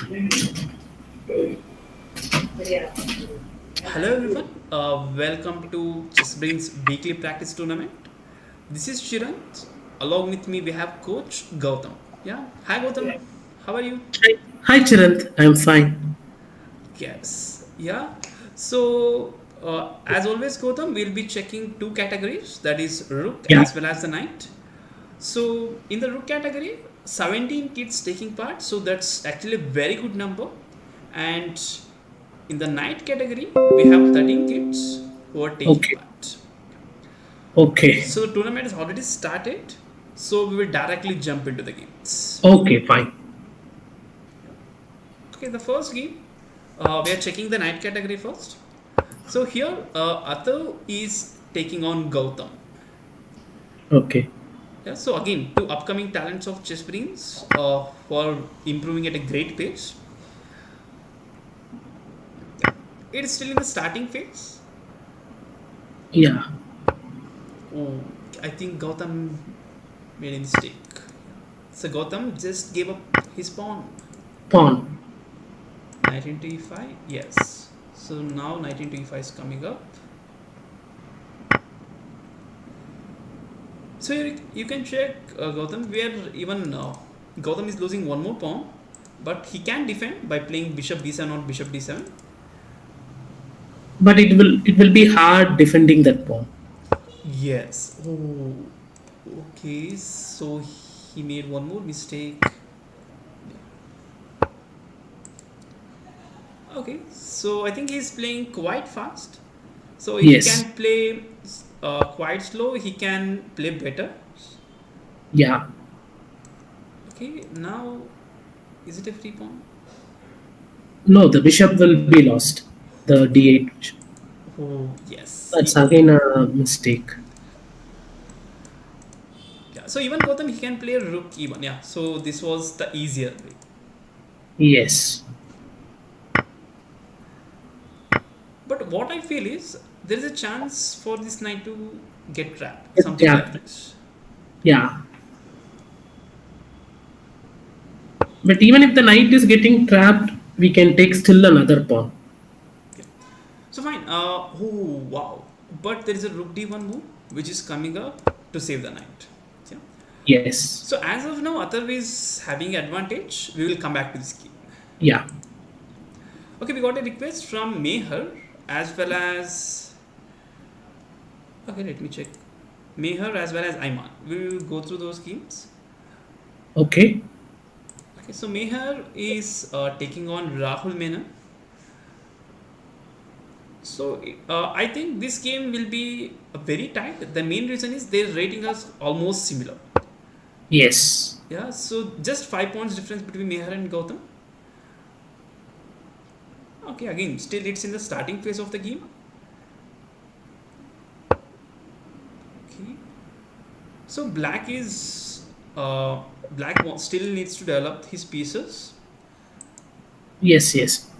Hello everyone, welcome to Chessbrainz weekly practice tournament. This is Chirant. Along with me we have Coach Gautam. Yeah, hi Gautam. How are you? Hi Chirant, I'm fine. Yes. Yeah. So as always, Gautam, we'll be checking two categories. That is Rook Yeah. as well as the Knight. So in the Rook category, 17 kids taking part. So that's actually a very good number. And in the Knight category, we have 13 kids who are taking Okay. part. Okay. So the tournament has already started. So we will directly jump into the games. Okay, fine. Okay, the first game, we are checking the Knight category first. So here, Atul is taking on Gautam. Okay. Yeah, so again, two upcoming talents of Chessbrainz for improving at a great pace. It is still in the starting phase. Yeah. Oh, I think Gautam made a mistake. So Gautam just gave up his pawn. Pawn. Knight into e5, yes. So now knight into e5 is coming up. So you can check Gautam where even Gautam is losing one more pawn, but he can defend by playing bishop b7 or bishop d7. But it will be hard defending that pawn. Yes. Oh, okay. So he made one more mistake. Okay. So I think he's playing quite fast. So if he Yes. can play quite slow, he can play better. Yeah. Okay. Now is it a free pawn? No, the bishop will be lost. The d8 bishop. Oh yes. That's again a mistake. Yeah. So even Gautam he can play rook even. Yeah. So this was the easier way. Yes. But what I feel is there is a chance for this knight to get trapped. Something Yeah. like this. Yeah. But even if the knight is getting trapped, we can take still another pawn. Okay. So fine. Oh wow. But there is a rook d1 move which is coming up to save the knight. Yeah. Yes. So as of now, Atharv is having advantage. We will come back to this game. Yeah. Okay, we got a request from Meher as well as. Okay, let me check. Meher as well as Ayman. We will go through those games. Okay. Okay, so Meher is taking on Rahul Menon. So I think this game will be very tight. The main reason is their rating is almost similar. Yes. Yeah, so just 5 points difference between Meher and Gautam. Okay, again, still it's in the starting phase of the game. Okay, so black still needs to develop his pieces. Yes. Yes.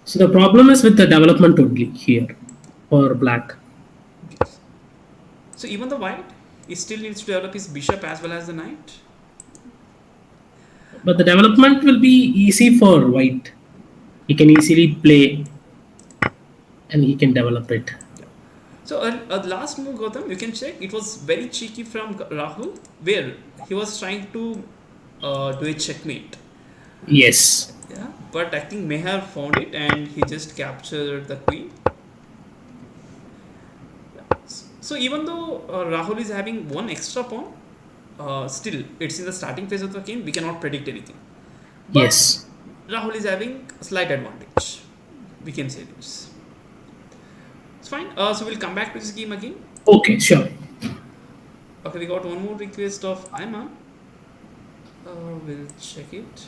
So the problem is with the development only here for black. Yes. So even the white, he still needs to develop his bishop as well as the knight. But the development will be easy for white. He can easily play and he can develop it. Yeah. So a last move, Gautam, you can check. It was very cheeky from Rahul, where he was trying to do a checkmate. Yes. Yeah, but I think Meher found it and he just captured the queen. So even though Rahul is having one extra pawn, still it's in the starting phase of the game. We cannot predict anything. But Yes. Rahul is having a slight advantage. We can say this. It's fine. So we'll come back to this game again. Okay, sure. Okay, we got one more request of Ayman. We'll check it.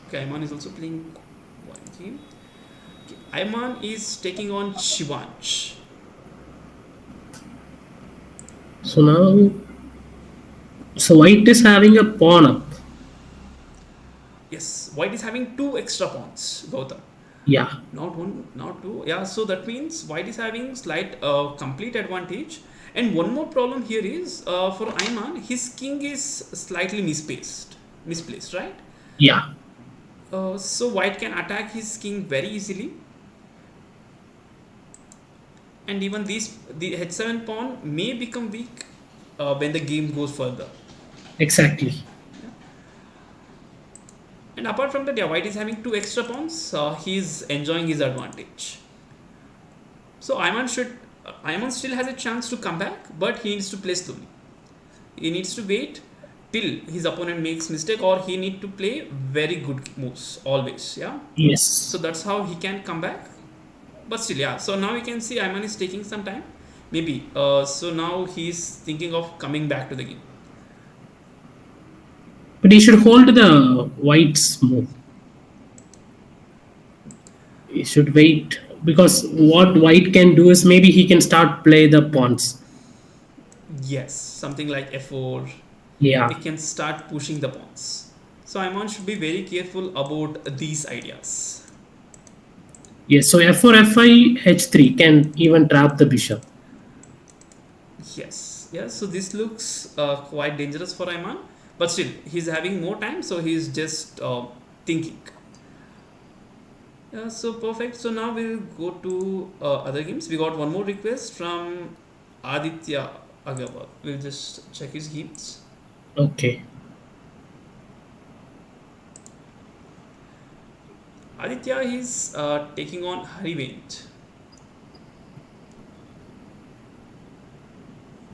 Okay, Ayman is also playing one game. Okay, Ayman is taking on Shivansh. So now, so white is having a pawn up. Yes, white is having two extra pawns, Gautam. Yeah. Not one, not two. Yeah, so that means white is having slight complete advantage. And one more problem here is for Ayman, his king is slightly misplaced, right? Yeah. So white can attack his king very easily, and even the h7 pawn may become weak when the game goes further. Exactly. Yeah. And apart from that, yeah, white is having two extra pawns. He's enjoying his advantage. So Ayman still has a chance to come back, but he needs to play slowly. He needs to wait till his opponent makes mistake, or he need to play very good moves always. Yeah. So Yes. that's how he can come back. But still, yeah. So now we can see Ayman is taking some time. Maybe. So now he's thinking of coming back to the game. But he should hold the white's move. He should wait because what white can do is maybe he can start play the pawns. Yes, something like f4. Yeah. It can start pushing the pawns. So Ayman should be very careful about these ideas. Yes. So f4, f5, h3 can even trap the bishop. Yes, yes. So this looks quite dangerous for Ayman, but still he's having more time, so he's just thinking. Yeah, so perfect. So now we'll go to other games. We got one more request from Aditya Agarwal. We'll just check his games. Okay. Aditya is taking on Harivaint.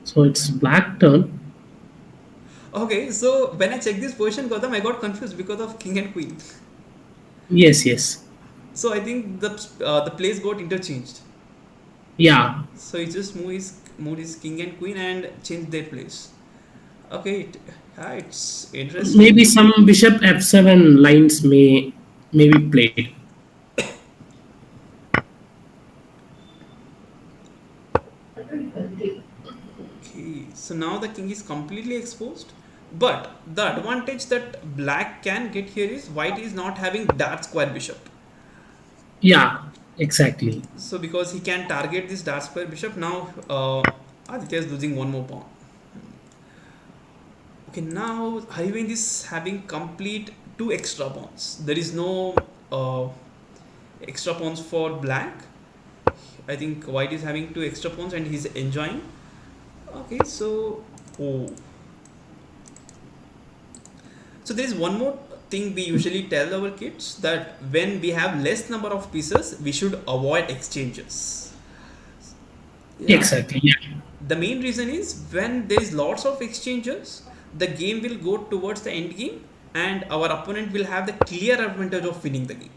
So it's black turn. Okay, so when I checked this position, Gautam, I got confused because of king and queen. Yes. Yes. So I think the plays got interchanged. Yeah. So he just moved his king and queen and changed their place. Okay, yeah, it's interesting. Maybe some bishop f7 lines may be played. Okay, so now the king is completely exposed. But the advantage that black can get here is white is not having dark square bishop. Yeah. Exactly. So because he can target this dark square bishop, now Aditya is losing one more pawn. Okay, now Harivind is having complete two extra pawns. There is no uh, extra pawns for black. I think white is having two extra pawns and he's enjoying. Okay, so oh, so there is one more thing we usually tell our kids, that when we have less number of pieces, we should avoid exchanges. Yeah. Exactly. Yeah. The main reason is when there is lots of exchanges, the game will go towards the end game, and our opponent will have the clear advantage of winning the game.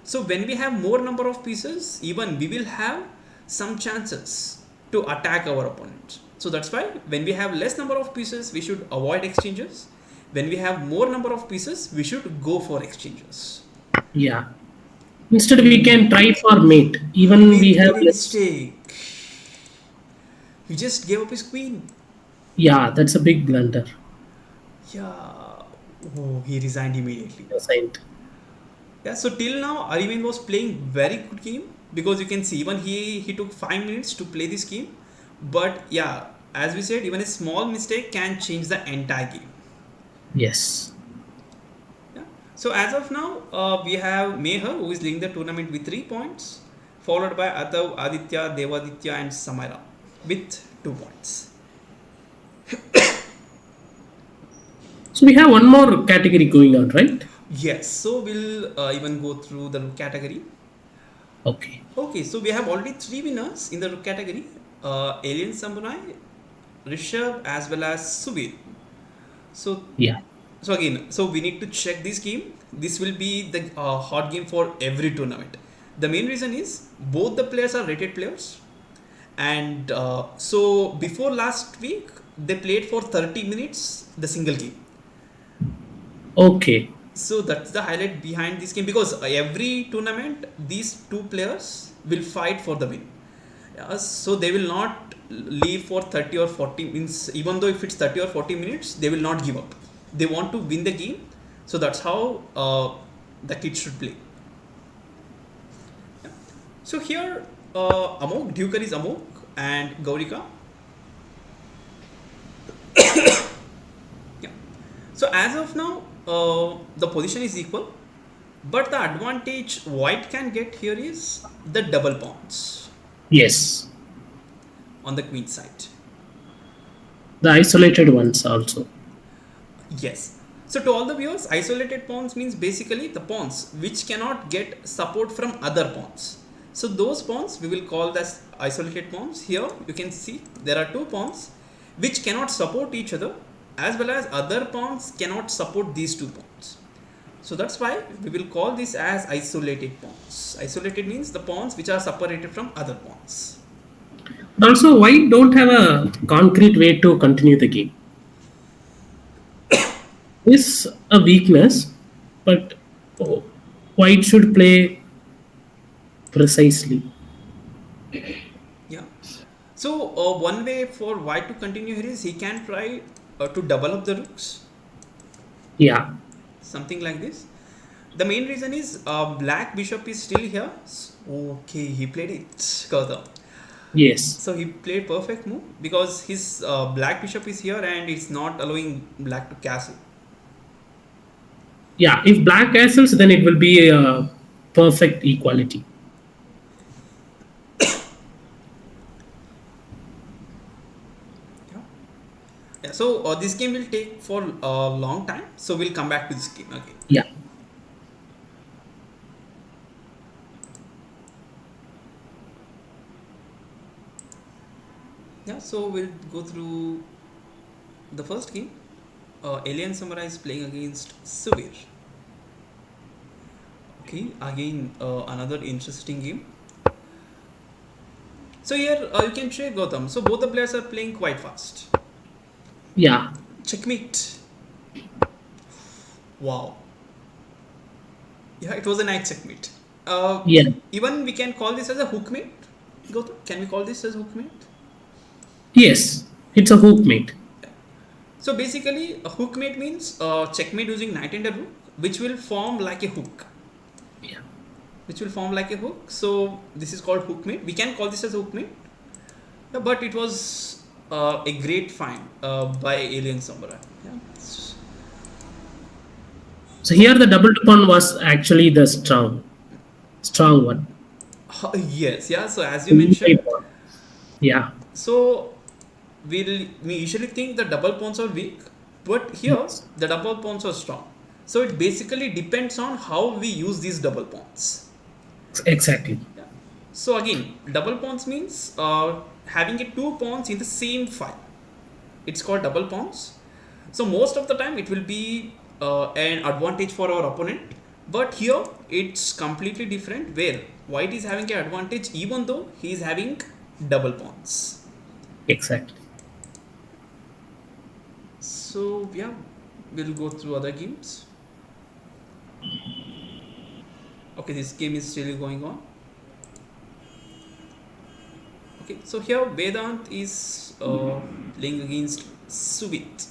So when we have more number of pieces, even we will have some chances to attack our opponent. So that's why when we have less number of pieces, we should avoid exchanges. When we have more number of pieces, we should go for exchanges. Yeah. Instead, we can try for mate. Even we Big, have big less. mistake. He just gave up his queen. Yeah, that's a big blunder. Yeah. Oh, he resigned immediately. Assigned. Yeah, so till now, Arvind was playing very good game, because you can see even he took 5 minutes to play this game, but yeah, as we said, even a small mistake can change the entire game. Yes. Yeah. So as of now, we have Meher, who is leading the tournament with 3 points, followed by Atav, Aditya, Devaditya, and Samaira with 2 points. So we have one more category going on, right? Yes. So we'll even go through the category. Okay. Okay, so we have already three winners in the category: Alien Samurai, Rishabh, as well as Subir. So, Yeah. so again, so we need to check this game. This will be the hot game for every tournament. The main reason is both the players are rated players, and so before last week they played for 30 minutes the single game. Okay. So that's the highlight behind this game, because every tournament these two players will fight for the win. Yeah, so they will not leave for 30 or 40 minutes. Even though if it's 30 or 40 minutes, they will not give up. They want to win the game. So that's how the kids should play. Yeah. So here, Amok, Duker is Amok and Gaurika. Yeah. So as of now, the position is equal. But the advantage white can get here is the double pawns Yes. on the queen side. The isolated ones also. Yes. So to all the viewers, isolated pawns means basically the pawns which cannot get support from other pawns. So those pawns we will call as isolated pawns. Here you can see there are two pawns which cannot support each other, as well as other pawns cannot support these two pawns. So that's why we will call this as isolated pawns. Isolated means the pawns which are separated from other pawns. But also, white don't have a concrete way to continue the game. Is a weakness, but oh, white should play precisely. Yeah. So one way for white to continue here is he can try to double up the rooks, Yeah. something like this. The main reason is black bishop is still here. Okay, he played it, Gautam. Yes. So he played perfect move because his black bishop is here and it's not allowing black to castle. Yeah. If black castles, then it will be a perfect equality. Yeah. Yeah. So this game will take for a long time. So we'll come back to this game again. Yeah. Yeah. So we'll go through the first game. Alien Samurai is playing against Suvir. Okay, again another interesting game. So here you can check Gautam. So both the players are playing quite fast. Yeah. Checkmate. Wow. Yeah, it was a nice checkmate. Yeah. Even we can call this as a hookmate. Gautam, can we call this as hookmate? Yes. It's a hook mate. So basically, a hookmate means checkmate using knight and a rook, which will form like a hook. Yeah. Which will form like a hook. So this is called hookmate. We can call this as hookmate. Yeah, but it was a great find by Alien Samurai. Yeah. So here the double pawn was actually the strong one. Yes, yeah. So as you mentioned, Yeah. so we usually think the double pawns are weak, but here Yes. the double pawns are strong. So it basically depends on how we use these double pawns. Exactly. Yeah. So again, double pawns means having a two pawns in the same file. It's called double pawns. So most of the time it will be an advantage for our opponent, but here it's completely different where white is having an advantage even though he is having double pawns. Exactly. So yeah, we'll go through other games. Okay, this game is still going on. Okay, so here Vedant is playing against Suvit.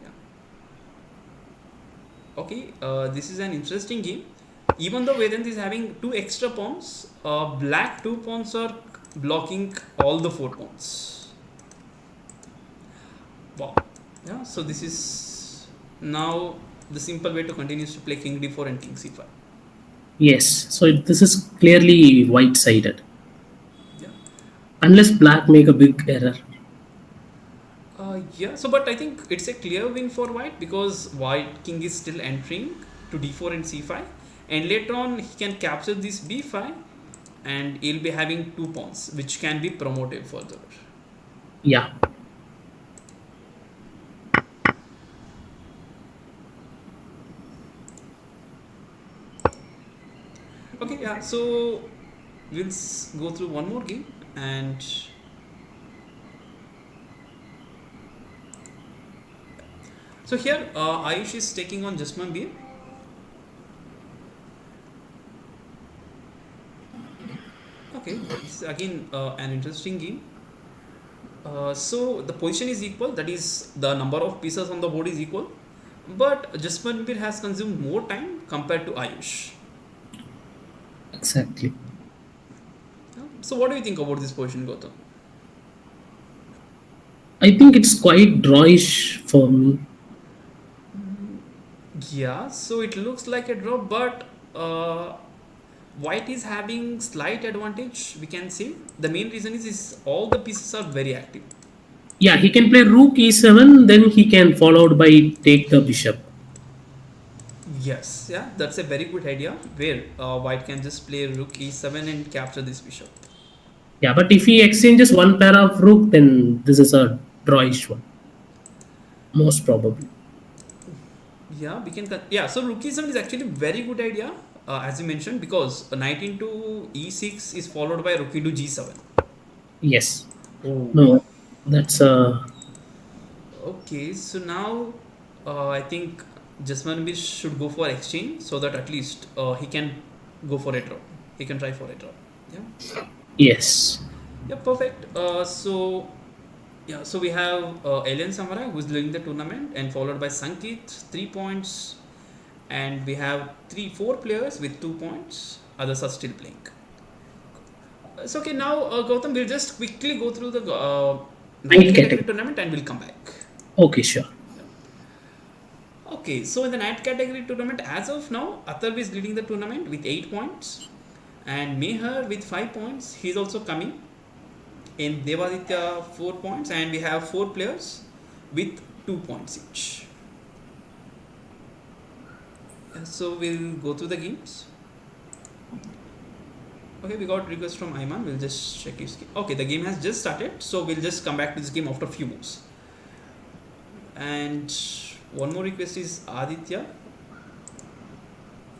Yeah. Okay, this is an interesting game. Even though Vedant is having two extra pawns, black two pawns are blocking all the four pawns. Wow. Yeah, so this is now the simple way to continue is to play king d4 and king c5. Yes. So this is clearly white sided. Yeah. Unless black make a big error. Yeah, so but I think it's a clear win for white because white king is still entering to d4 and c5, and later on he can capture this b5 and he'll be having two pawns which can be promoted further. Yeah. Okay, yeah, so we'll go through one more game and so here Ayush is taking on Jasman Beer. Okay, this is again an interesting game. So the position is equal, that is the number of pieces on the board is equal, but Jasman Beer has consumed more time compared to Ayush. Exactly. So what do you think about this position, Gautam? I think it's quite drawish for me. Yeah, so it looks like a draw, but white is having slight advantage. We can see the main reason is all the pieces are very active. Yeah, he can play rook e7, then he can followed by take the bishop. Yes, yeah, that's a very good idea. Where white can just play rook e7 and capture this bishop. Yeah, but if he exchanges one pair of rook, then this is a drawish one, most probably. Yeah, we can. Yeah, so rook e7 is actually very good idea, as you mentioned, because knight into e6 is followed by rook into g7. Yes. Oh. No, that's Okay, so now I think Jasmanbir should go for exchange so that at least he can go for a draw. He can try for a draw. Yeah. yes. Yeah, perfect. So we have Alien Samurai who is leading the tournament and followed by Sankit 3 points, and we have 4 players with 2 points. Others are still playing. So okay, now Gautam, we'll just quickly go through the night Night category category. tournament and we'll come back. Okay, sure. Okay, so in the night category tournament, as of now, Atharv is leading the tournament with 8 points, and Meher with 5 points. He's also coming. In Devaditya, 4 points, and we have 4 players with 2 points each. So we'll go through the games. Okay, we got request from Ayman. We'll just check his game. Okay, the game has just started, so we'll just come back to this game after a few moves. And one more request is Aditya.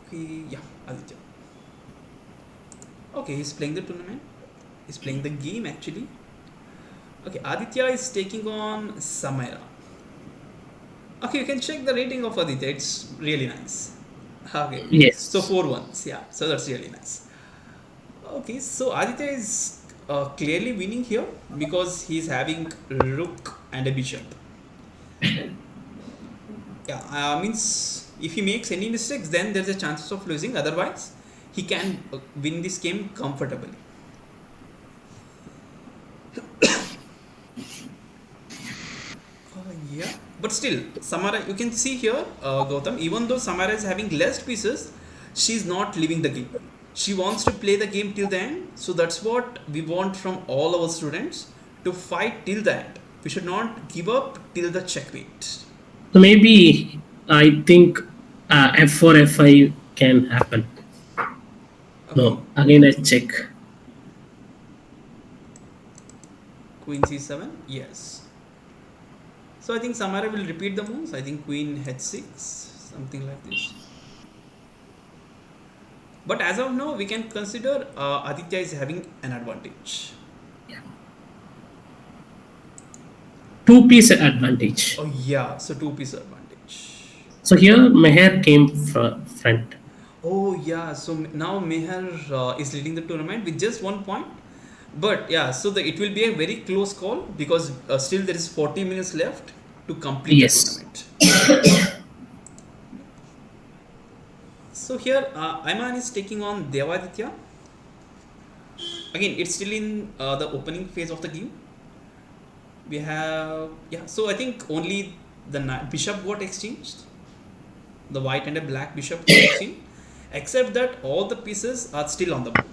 Okay, yeah, Aditya. Okay, he's playing the tournament. He's playing the game actually. Okay, Aditya is taking on Samira. Okay, you can check the rating of Aditya. It's really nice. Okay, so Yes. 4 1s. Yeah, so that's really nice. Okay, so Aditya is clearly winning here because he's having rook and a bishop. Yeah, means if he makes any mistakes, then there's a chance of losing. Otherwise, he can win this game comfortably. Yeah, but still, Samara, you can see here, Gautam, even though Samara is having less pieces, she's not leaving the game. She wants to play the game till the end. So that's what we want from all our students, to fight till the end. We should not give up till the checkmate. So maybe I think f4, f5 can happen. Okay, No, again I check. Queen c7, yes. So I think Samara will repeat the moves. I think Queen h6, something like this. But as of now, we can consider Aditya is having an advantage. Two-piece advantage. Oh yeah, so two-piece advantage. So here Meher came front. Oh yeah, so now Meher is leading the tournament with just 1 point. But yeah, so it will be a very close call because still there is 40 minutes left to complete the Yes. tournament. So here Ayman is taking on Devaditya. Again, it's still in the opening phase of the game. We have, yeah, so I think only the bishop got exchanged. The white and a black bishop got exchanged. Except that all the pieces are still on the board.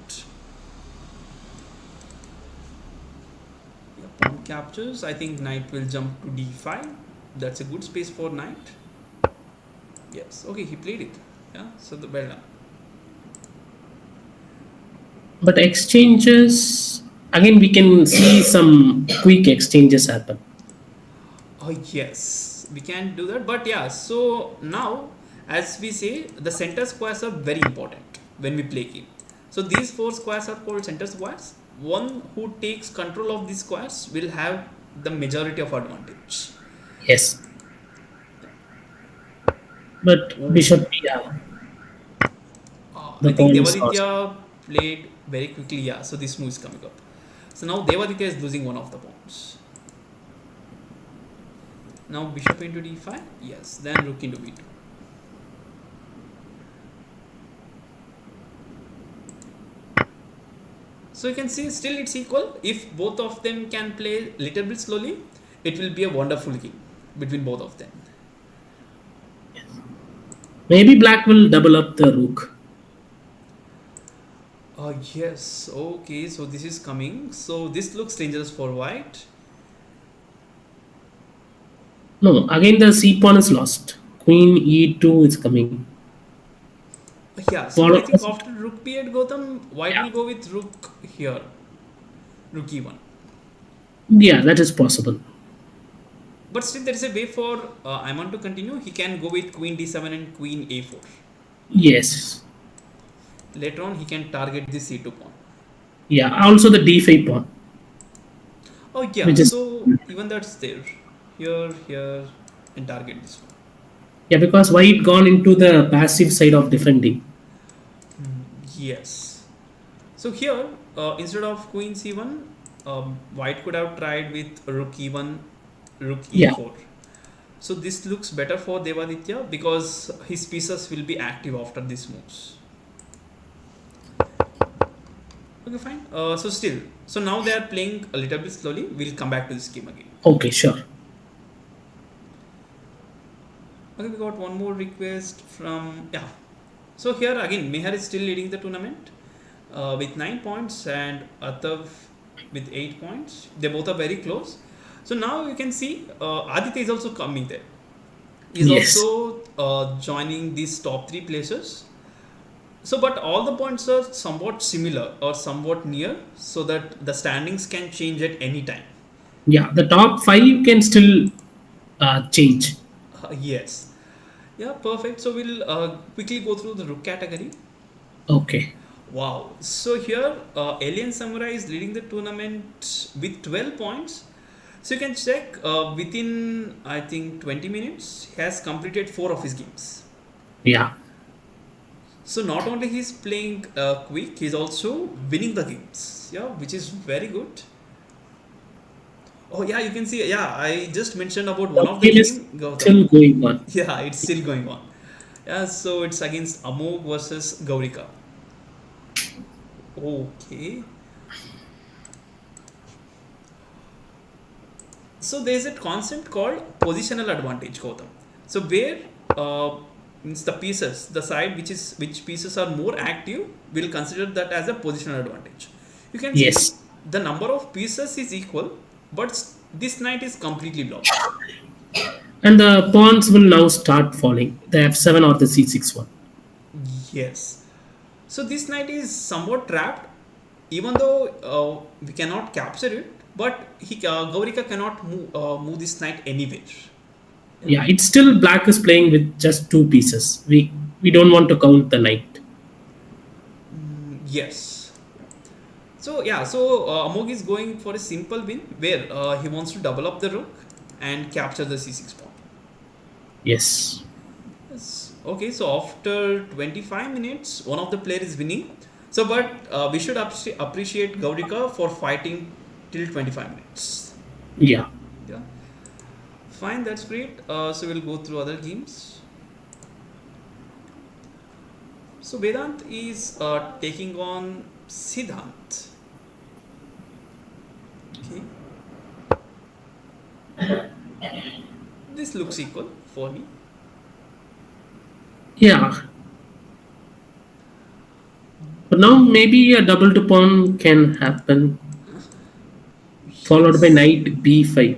Yeah, pawn captures. I think knight will jump to d5. That's a good space for knight. Yes, okay, he played it. Yeah, so the well done. But exchanges, again we can see some quick exchanges happen. Oh yes, we can do that. But yeah, so now as we say, the center squares are very important when we play game. So these 4 squares are called center squares. One who takes control of these squares will have the majority of advantage. Yes. But bishop, yeah, I the think pawn is lost. Devaditya played very quickly. Yeah, so this move is coming up. So now Devaditya is losing one of the pawns. Now bishop into d5. Yes, then rook into b2. So you can see still it's equal. If both of them can play little bit slowly, it will be a wonderful game between both of them. Maybe black will double up the rook. Yes, okay, so this is coming. So this looks dangerous for white. No, again the c pawn is lost. Queen e2 is coming. Yeah, so I Follow. think after rook b8 Gautam, white Yeah, will go with rook here, rook e1. yeah, that is possible. But still, there is a way for Iman to continue. He can go with queen d7 and queen a4. Yes. Later on, he can target the c2 pawn. Yeah. Also the d5 pawn, Oh yeah, which is so even that's there. Here, here, and target this one. yeah, because white gone into the passive side of defending. Yes. So here, instead of queen c1, white could have tried with rook e1, rook Yeah. e4. So this looks better for Devaditya because his pieces will be active after these moves. Okay, fine. So now they are playing a little bit slowly. We'll come back to this game again. Okay, sure. Okay, we got one more request from yeah. So here again, Meher is still leading the tournament with 9 points and Atav with 8 points. They both are very close. So now you can see Aditya is also coming there. He's Yes. also joining these top three places. So, but all the points are somewhat similar or somewhat near, so that the standings can change at any time. Yeah. The top five can still change. Yes. Yeah, perfect. So we'll quickly go through the rook category. Okay. Wow. So here, Alien Samurai is leading the tournament with 12 points. So you can check within, I think, 20 minutes, he has completed 4 of his games. Yeah. So not only he's playing quick, he's also winning the games. Yeah, which is very good. Oh yeah, you can see. Yeah, I just mentioned about one The of the game is game, Gautam. still going on. Yeah, it's still going on. Yeah, so it's against Amog versus Gaurika. Okay. So there's a concept called positional advantage, Gautam. So where means the pieces, the side which pieces are more active, will consider that as a positional advantage. You can see Yes. the number of pieces is equal, but this knight is completely blocked. And the pawns will now start falling. The f7 or the c6 one. Yes. So this knight is somewhat trapped, even though we cannot capture it. But Gaurika cannot move this knight anywhere. Yeah. Yeah, it's still black is playing with just two pieces. We don't want to count the knight. Yes. So yeah, so Amog is going for a simple win where he wants to double up the rook and capture the c6 pawn. Yes. Yes. Okay, so after 25 minutes, one of the player is winning. So, but we should appreciate Gaurika for fighting till 25 minutes. Yeah. Yeah. Fine, that's great. So we'll go through other games. So Vedant is taking on Siddhant. Okay. This looks equal for me. Yeah. But now maybe a double to pawn can happen, followed by Yes. knight b5.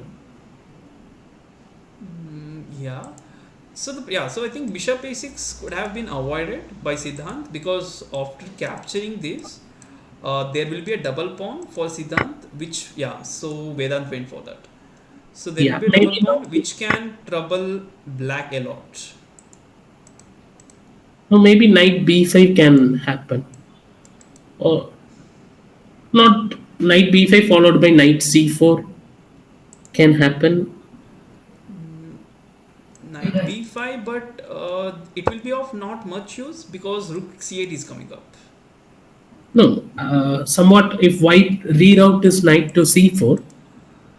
Yeah. So I think bishop a6 could have been avoided by Siddhant because after capturing this, there will be a double pawn for Siddhant, which yeah. So Vedant went for that. So there will Yeah, be a double maybe pawn which can trouble black a lot. maybe knight b5 can happen, or not knight b5 followed by knight c4 can happen. Knight b5, but it will be of not much use because rook c8 is coming up. No, somewhat if white reroute his knight to c4,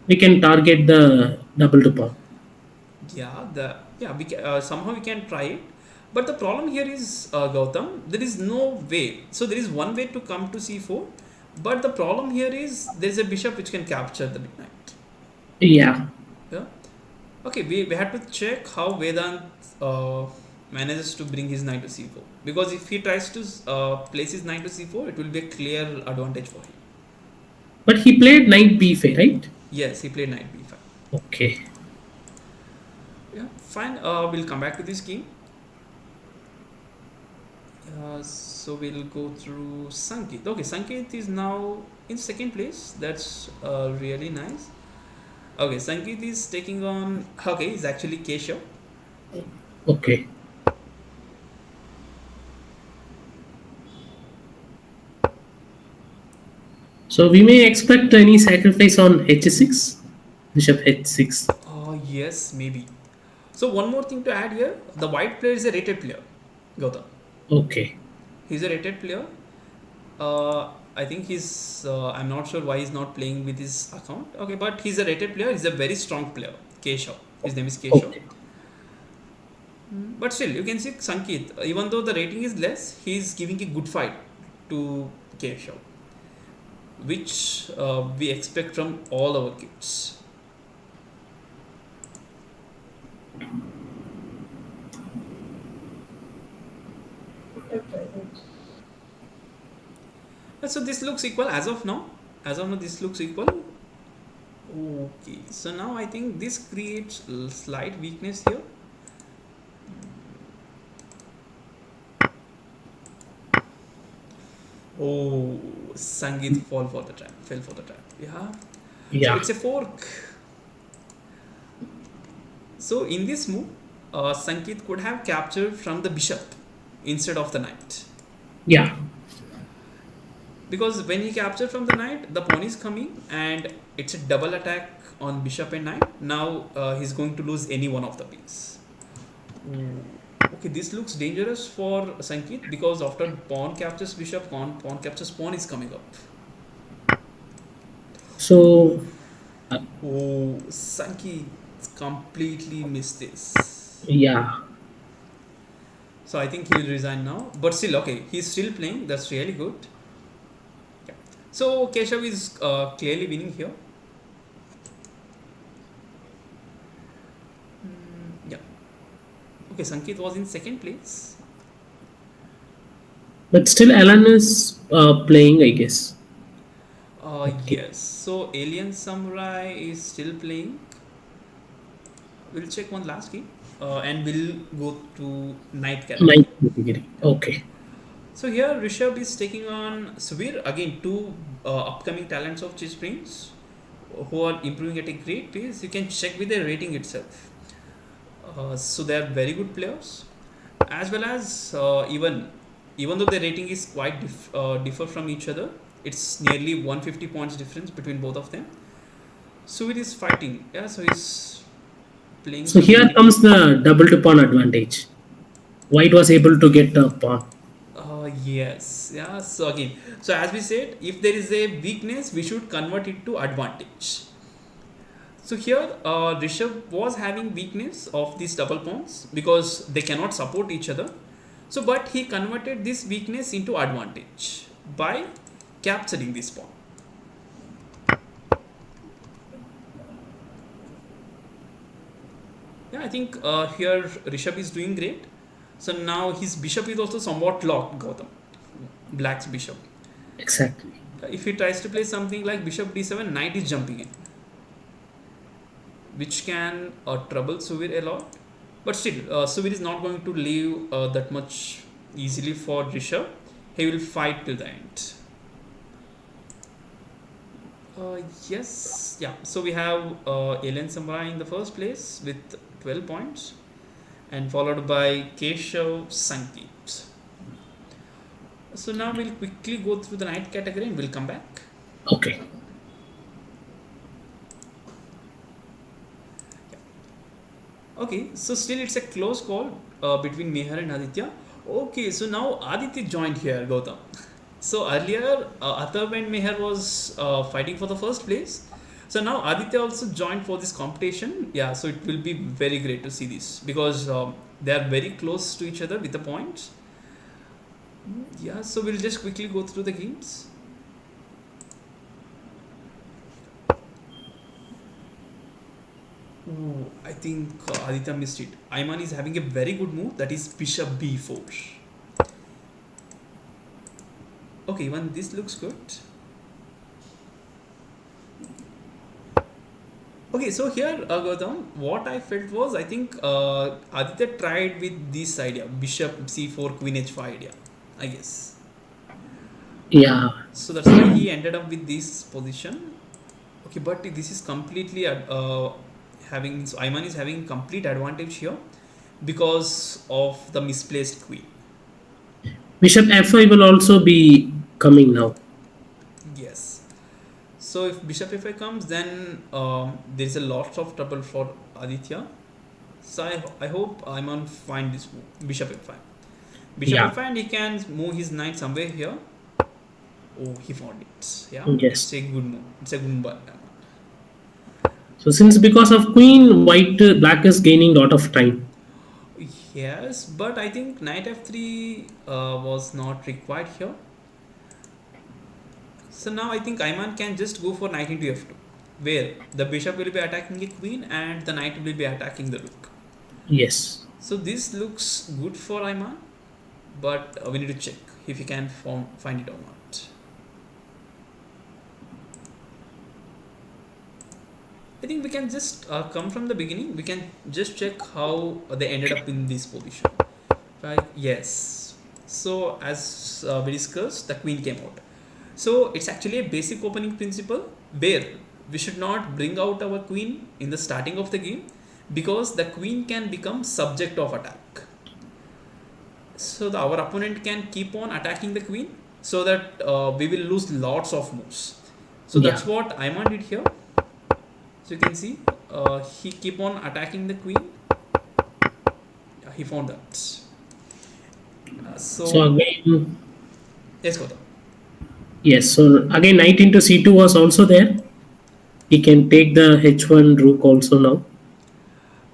we can target the double to pawn. Somehow we can try it, but the problem here is Gautam. There is no way. So there is one way to come to c4, but the problem here is there is a bishop which can capture the big knight. Yeah, Yeah. Okay, we had to check how Vedant manages to bring his knight to c4, because if he tries to place his knight to c4, it will be a clear advantage for him. But he played knight b5, right? Yes, he played knight b5. Okay. Yeah, fine. We'll come back to this game. So we'll go through Sankeet. Okay, Sankeet is now in second place. That's really nice. Okay, Sankeet is taking on. Okay, it's actually Keshav. Okay. So we may expect any sacrifice on h6, bishop h6. Yes, maybe. So one more thing to add here: the white player is a rated player, Gautam. Okay. He's a rated player. I think he's. I'm not sure why he's not playing with his account. Okay, but he's a rated player. He's a very strong player. Keshav. His name is Keshav. Okay. But still, you can see Sankeet. Even though the rating is less, he's giving a good fight to Keshav, which we expect from all our kids. So this looks equal as of now. As of now, this looks equal. Okay, so now I think this creates slight weakness here. Oh, Sangeet fell for the trap. Fell for the trap. Yeah. So Yeah. it's a fork. So in this move, Sankeet could have captured from the bishop instead of the knight. Yeah. Because when he captured from the knight, the pawn is coming and it's a double attack on bishop and knight. Now he's going to lose any one of the pieces. Okay, this looks dangerous for Sankeet, because after pawn captures bishop, pawn captures pawn is coming up. So Oh, Sankeet completely missed this. yeah. So I think he'll resign now. But still, okay, he's still playing. That's really good. Yeah. So Keshav is clearly winning here. Yeah. Okay, Sankeet was in second place. But still, Alan is playing, I guess. Okay. Yes. So Alien Samurai is still playing. We'll check one last game, and we'll go to night category. Ninth category. Okay. So here Rishabh is taking on Subir, again two upcoming talents of Chessbrainz who are improving at a great pace. You can check with their rating itself. So they are very good players, as well as even though their rating is quite differ from each other, it's nearly 150 points difference between both of them. So it is fighting. Yeah, so he's playing So some here very. comes the double to pawn advantage. White was able to get a pawn. Yes, yeah. So again, so as we said, if there is a weakness, we should convert it to advantage. So here, Rishabh was having weakness of these double pawns because they cannot support each other. So, but he converted this weakness into advantage by capturing this pawn. Yeah, I think here Rishabh is doing great. So now his bishop is also somewhat locked, Gautam. Black's bishop. Exactly. If he tries to play something like bishop d7, knight is jumping in, which can trouble Suvir a lot. But still, Suvir is not going to leave that much easily for Rishabh. He will fight till the end. Yes, yeah. So we have Alien Samurai in the first place with 12 points, and followed by Keshav Sankeet. So now we'll quickly go through the night category and we'll come back. Okay. Okay, so still it's a close call between Meher and Aditya. Okay, so now Aditya joined here, Gautam. So earlier, Atab and Meher was fighting for the first place. So now Aditya also joined for this competition. Yeah, so it will be very great to see this, because they are very close to each other with the points. Yeah, so we'll just quickly go through the games. Oh, I think Aditya missed it. Ayman is having a very good move, that is bishop b4. Okay, even this looks good. Okay, so here, Gautam, what I felt was, I think Aditya tried with this idea, bishop c4, queen h5 idea, I guess. Yeah. So that's why he ended up with this position. Okay, but this is completely having, so Ayman is having complete advantage here because of the misplaced queen. Bishop f5 will also be coming now. Yes. So if bishop f5 comes, then there is a lot of trouble for Aditya. So I hope Ayman find this move, bishop f5. Bishop Yeah. f5, and he can move his knight somewhere here. Oh, he found it. Yeah, Yes. it's a good move. It's a good move. So since because of queen, white black is gaining lot of time. Yes, but I think knight f3 was not required here. So now I think Ayman can just go for knight into f2, where the bishop will be attacking the queen and the knight will be attacking the rook. Yes. So this looks good for Ayman, but we need to check if he can find it or not. I think we can just come from the beginning. We can just check how they ended up in this position. Right? Yes. So as we discussed, the queen came out. So it's actually a basic opening principle where we should not bring out our queen in the starting of the game because the queen can become subject of attack. So our opponent can keep on attacking the queen so that we will lose lots of moves. So Yeah. that's what Ayman did here. So you can see he keep on attacking the queen. Yeah, he found that. So So again, let's go. yes. So again, knight into c2 was also there. He can take the h1 rook also now.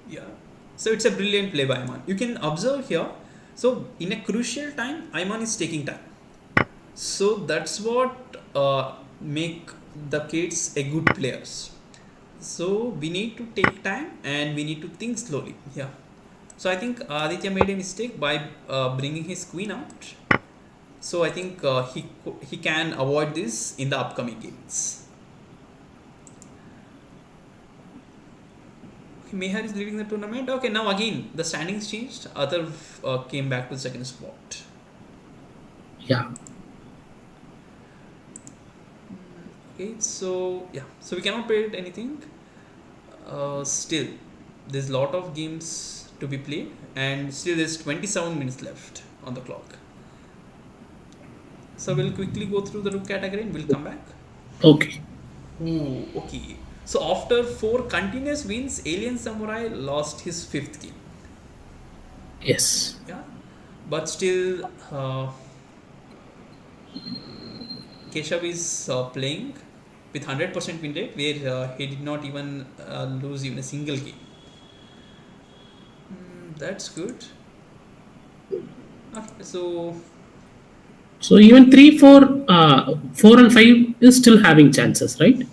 Yeah. So it's a brilliant play by Ayman. You can observe here. So in a crucial time, Ayman is taking time. So that's what make the kids a good players. So we need to take time and we need to think slowly. Yeah. So I think Aditya made a mistake by bringing his queen out. So I think he can avoid this in the upcoming games. Mehar is leading the tournament. Okay, now again the standings changed. Other came back to the second spot. Yeah. Okay, so yeah, so we cannot predict anything. Still, there's a lot of games to be played, and still there's 27 minutes left on the clock. So we'll quickly go through the rook category and we'll come back. Okay. Ooh, okay. So after 4 continuous wins, Alien Samurai lost his 5th game. Yes. Yeah, but still, Keshav is playing with 100% win rate, where he did not even lose even a single game. That's good. So So even 3, 4, 4 and 5 is still having chances, right?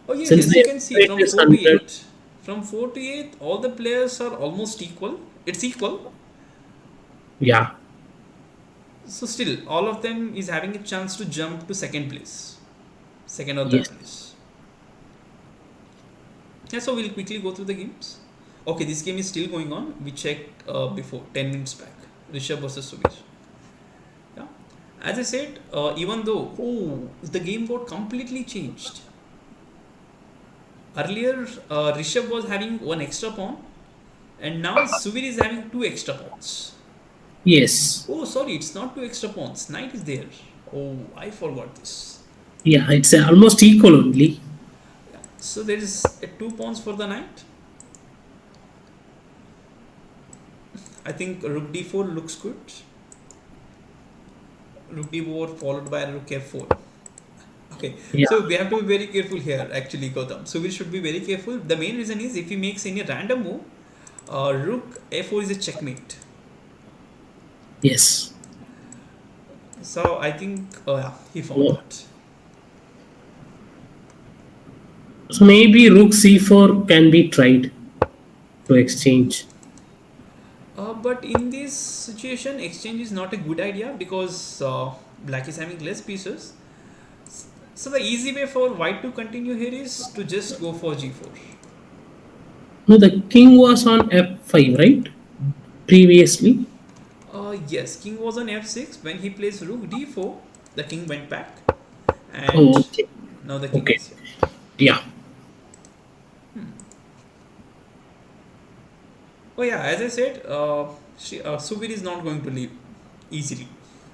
oh yeah, Since yes, you the can see rate from is 4 to 100. 8. From 4 to 8, all the players are almost equal. It's equal. Yeah. So still, all of them is having a chance to jump to second place, second or third Yes. place. Yeah, so we'll quickly go through the games. Okay, this game is still going on. We checked before 10 minutes back. Rishabh versus Subir. Yeah, as I said, even though the game got completely changed. Earlier, Rishabh was having one extra pawn, and now Subir is having two extra pawns. Yes. Oh, sorry, it's not two extra pawns. Knight is there. Oh, I forgot this. Yeah. It's almost equal only. Yeah. So there is two pawns for the knight. I think rook d4 looks good. Rook d4 followed by rook f4. Okay, Yeah. so we have to be very careful here, actually, Gautam. So we should be very careful. The main reason is if he makes any random move, rook f4 is a checkmate. Yes. So I think, yeah, he found Oh. that. So maybe rook c4 can be tried. to exchange. But in this situation, exchange is not a good idea because black is having less pieces. So the easy way for white to continue here is to just go for g4. No, the king was on f5, right? Previously. Yes, king was on f6. When he plays rook d4, the king went back, Oh, and okay. now the king Okay. is here. Yeah. Oh yeah, as I said, Subir is not going to leave easily.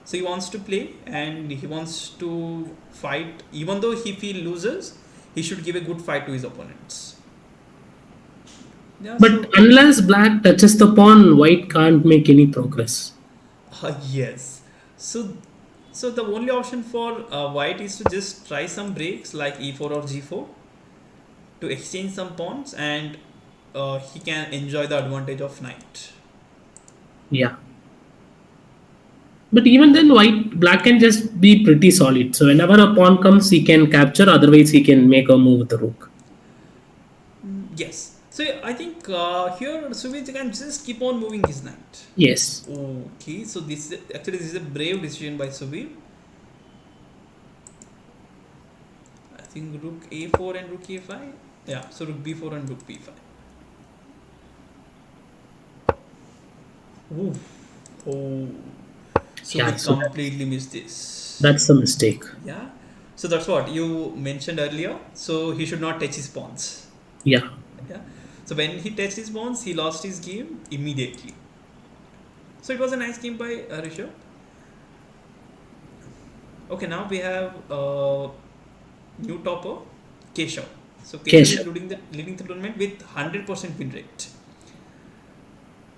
So he wants to play and he wants to fight. Even though if he loses, he should give a good fight to his opponents. Yeah. But So unless black touches the pawn, white can't make any progress. yes. So the only option for white is to just try some breaks like e4 or g4 to exchange some pawns, and he can enjoy the advantage of knight. Yeah. But even then, white black can just be pretty solid. So whenever a pawn comes, he can capture. Otherwise, he can make a move with the rook. Yes. So I think here Suvit can just keep on moving his knight. Yes. Okay, so this is a brave decision by Subir. I think rook a4 and rook a5. Yeah, so rook b4 and rook b5. Ooh. Oh, Yeah. Subir So completely missed this. that's a mistake. Yeah. So that's what you mentioned earlier. So he should not touch his pawns. Yeah. Yeah. So when he touched his pawns, he lost his game immediately. So it was a nice game by Rishabh. Okay, now we have new topper, Keshav. So Keshav is Keshav. leading the tournament with 100% win rate.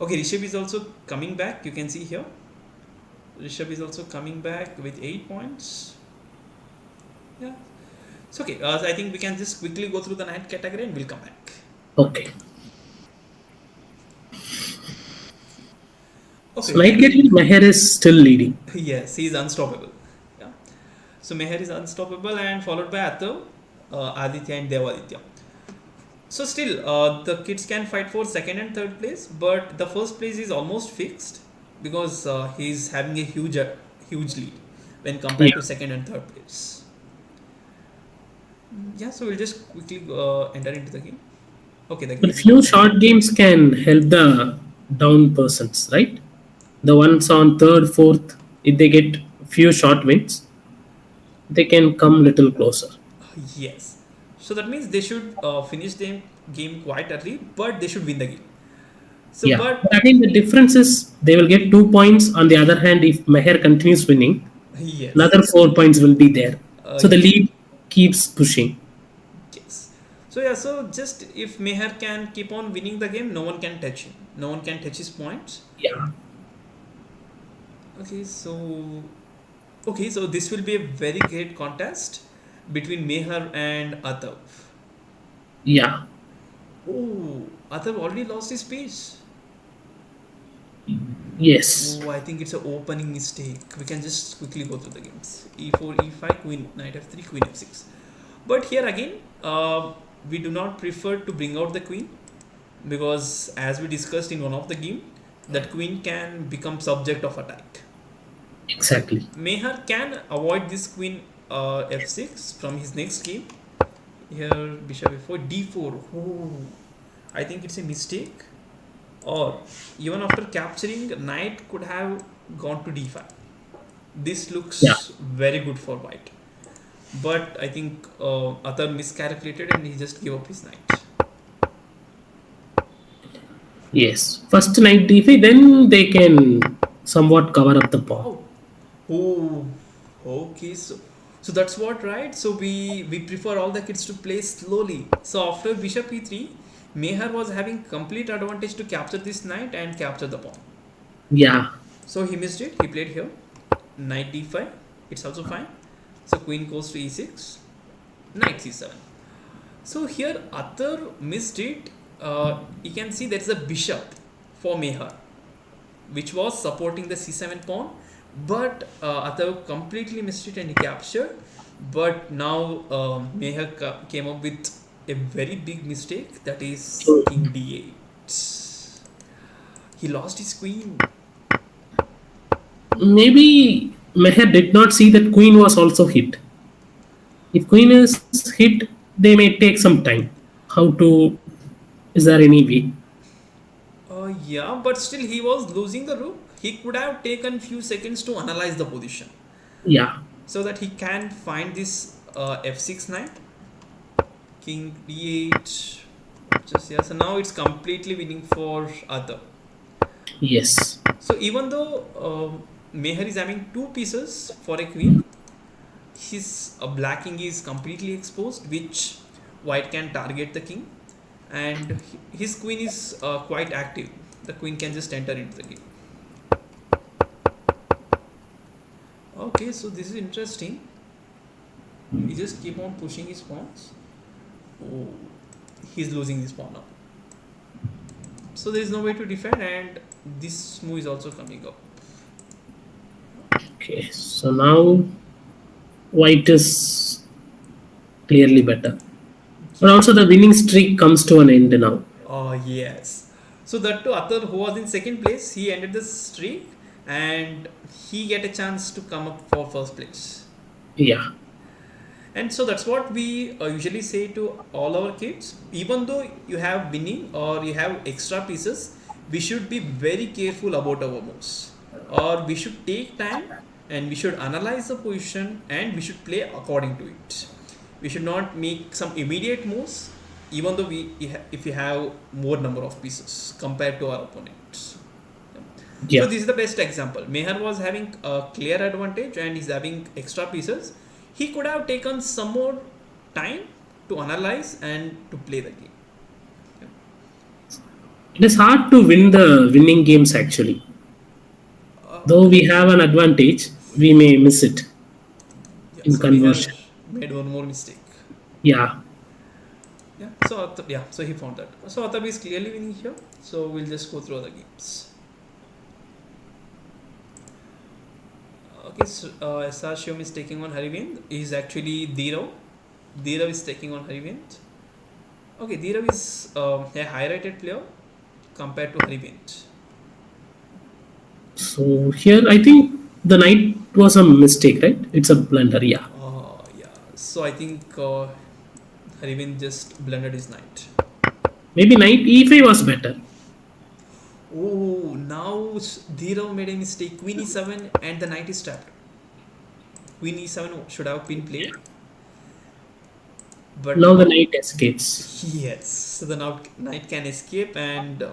Okay, Rishabh is also coming back. You can see here. Rishabh is also coming back with 8 points. Yeah. It's okay. So I think we can just quickly go through the night category and we'll come back. Okay. Okay, So we night can. getting Meher is still leading. Yes, he is unstoppable. Yeah. So Meher is unstoppable and followed by Atav, Aditya, and Devaditya. So still, the kids can fight for second and third place, but the first place is almost fixed because he's having a huge lead when compared Yeah. to second and third place. Yeah, so we'll just quickly enter into the game. Okay, the game But is few open. short games can help the down persons, right? The ones on third, fourth, if they get few short wins, they can come little closer. Yes. So that means they should finish the game quite early, but they should win the game. So, Yeah. but But again, the difference is they will get 2 points. On the other hand, if Meher continues winning, yes, another 4 points will be there. So the yes, lead keeps pushing. yes. So yeah, so just if Meher can keep on winning the game, no one can touch him. No one can touch his points. Yeah. Okay, so this will be a very great contest between Meher and Atav. Yeah. Oh, Atav already lost his piece. Yes. Oh, I think it's an opening mistake. We can just quickly go through the games. E4, E5, Queen, Knight F3, Queen F6. But here again, we do not prefer to bring out the Queen because, as we discussed in one of the game, that Queen can become subject of attack. Exactly. Meher can avoid this Queen F6 from his next game. Here, Bishop F4, D4. Oh, I think it's a mistake. Or even after capturing, knight could have gone to d5. This Yeah. looks very good for white, but I think Atar miscalculated and he just gave up his knight. Yes. First knight d5, then they can somewhat cover up the pawn. Oh, oh, okay. So that's what, right? So we prefer all the kids to play slowly. So after bishop e3, Meher was having complete advantage to capture this knight and capture the pawn. Yeah. So he missed it. He played here knight d5. It's also fine. So queen goes to e6, knight c7. So here Atar missed it. You can see there is a bishop for Meher, which was supporting the c7 pawn, but Atar completely missed it and he captured. But now Meher came up with a very big mistake, that is So king d8. He lost his queen. Maybe Meher did not see that queen was also hit. If queen is hit, they may take some time. How to? Is there any way? Yeah, but still he was losing the rook. He could have taken few seconds to analyze the position Yeah. so that he can find this f6 knight, king d8. Just yeah. So now it's completely winning for Arthur. Yes. So even though Meher is having two pieces for a queen, his black king is completely exposed, which white can target the king, and his queen is quite active. The queen can just enter into the game. Okay, so this is interesting. He just keep on pushing his pawns. Oh, he's losing this pawn now. So there is no way to defend, and this move is also coming up. Okay. So now white is clearly better. But Yeah. also the winning streak comes to an end now. Oh yes. So that too, Athar, who was in second place, he ended the streak, and he get a chance to come up for first place. Yeah. And so that's what we usually say to all our kids. Even though you have winning or you have extra pieces, we should be very careful about our moves. Or we should take time and we should analyze the position and we should play according to it. We should not make some immediate moves, even though if you have more number of pieces compared to our opponents. So Yeah. this is the best example. Meher was having a clear advantage and he's having extra pieces. He could have taken some more time to analyze and to play the game. It is hard to win the winning games actually. Though we have an advantage, we may miss it Yeah, in so Meher conversion. made one more mistake. Yeah. Yeah, so yeah, so he found that. So Atab is clearly winning here. So we'll just go through the games. Okay, so SR Shivam is taking on Harivind. He's actually Dhirav. Dhirav is taking on Harivind. Okay, Dhirav is a high rated player compared to Harivind. So here I think the knight was a mistake, right? It's a blunder. Yeah. Yeah, so I think Harivind just blundered his knight. Maybe knight e5 was better. Oh, now Dhirav made a mistake. Queen e7 and the knight is trapped. Queen e7 should have been played, but Now the now knight escapes. yes, so the knight can escape and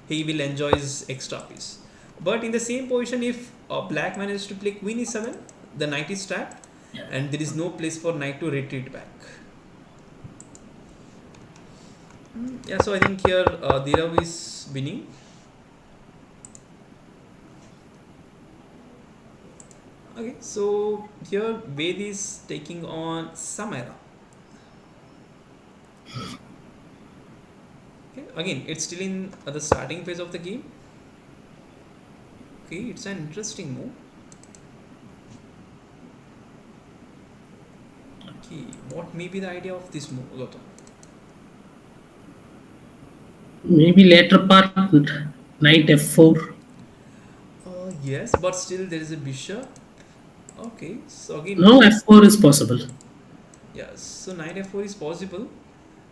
he will enjoy his extra piece. But in the same position, if black manages to play queen e7, the knight is trapped and there is no place for knight to retreat back. Yeah, so I think here Dhirav is winning. Okay, so here Ved is taking on Samira. Okay, again, it's still in the starting phase of the game. Okay, it's an interesting move. Okay, what may be the idea of this move, Gautam? Maybe later part knight f4. Yes, but still there is a bishop. Okay, so again, No, f4 is possible. yes, so knight f4 is possible,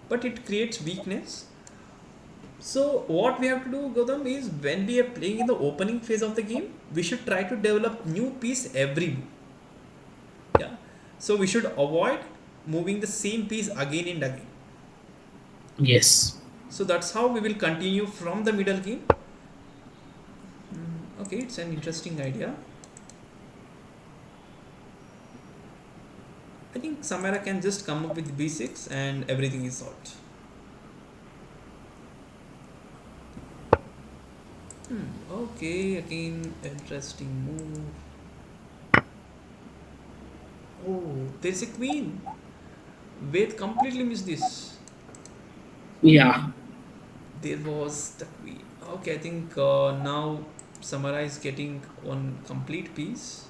but it creates weakness. So what we have to do, Gautam, is when we are playing in the opening phase of the game, we should try to develop new piece every move. Yeah, so we should avoid moving the same piece again and again. Yes. So that's how we will continue from the middle game. Okay, it's an interesting idea. I think Samara can just come up with b6 and everything is solved. Okay, again, interesting move. Oh, there's a queen. Ved completely missed this. Yeah. There was the queen. Okay, I think now Samara is getting one complete piece.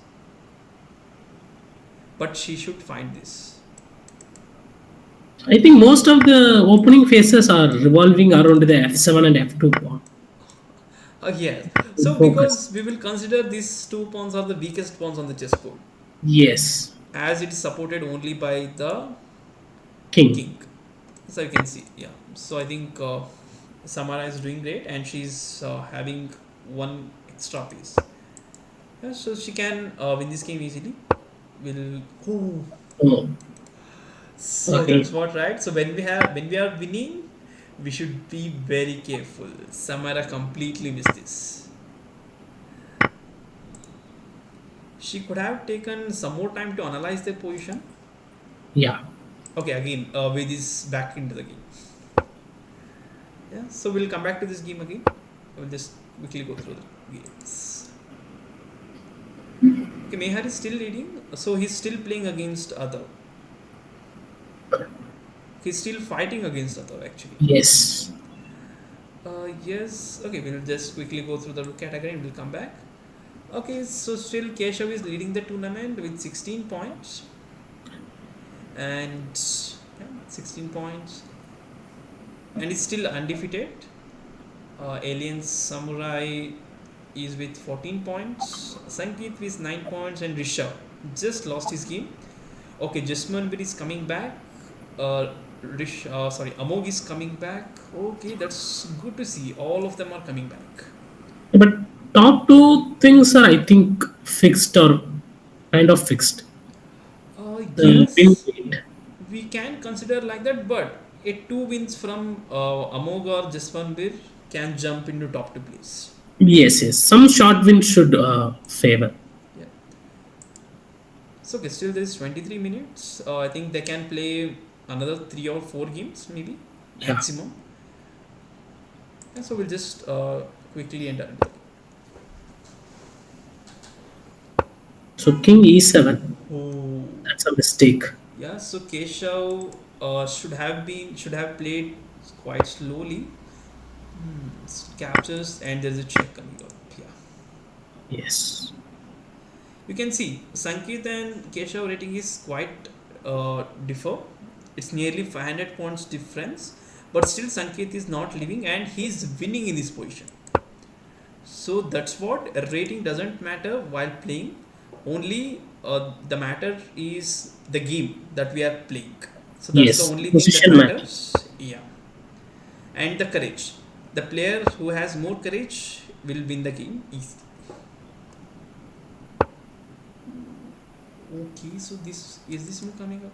But she should find this. I think most of the opening phases are revolving around the f7 and f2 pawn. Yes. So Focus. because we will consider these two pawns are the weakest pawns on the chessboard, Yes. as it is supported only by the King. king. So you can see, yeah. So I think Samara is doing great, and she's having one extra piece. Yeah, so she can win this game easily. Will Ooh. Oh, So okay. that's what, right? So when we are winning, we should be very careful. Samara completely missed this. She could have taken some more time to analyze their position. Yeah. Okay, again, with this back into the game. Yeah, so we'll come back to this game again. We'll just quickly go through the games. Okay, Mehar is still leading, so he's still playing against Adar. He's still fighting against Adar actually. Yes. Yes, okay, we'll just quickly go through the category and we'll come back. Okay, so still Keshav is leading the tournament with 16 points. And yeah, 16 points. And he's still undefeated. Alien Samurai is with 14 points. Sankeet with 9 points. And Rishabh just lost his game. Okay, Jasmanbir is coming back. Amog is coming back. Okay, that's good to see. All of them are coming back. But top two things are, I think, fixed or kind of fixed. The win Yes, rate. we can consider like that, but a two wins from Amog or Jaswanbir can jump into top two place. Yes, yes. Some short win should favor. Yeah. So okay, still there is 23 minutes. I think they can play another 3 or 4 games maybe Yeah. maximum. And so we'll just quickly enter. So king e7. Oh. That's a mistake. Yeah. So Keshav should have played quite slowly. Captures and there's a check coming up. Yeah. Yes. You can see Sankeet and Keshav rating is quite differ. It's nearly 500 points difference, but still Sankeet is not leaving and he's winning in this position. So that's what rating doesn't matter while playing. Only the matter is the game that we are playing. So that's the Yes. only thing that Position matters. matters. Yeah, and the courage. The player who has more courage will win the game easily. Okay, so this is this move coming up?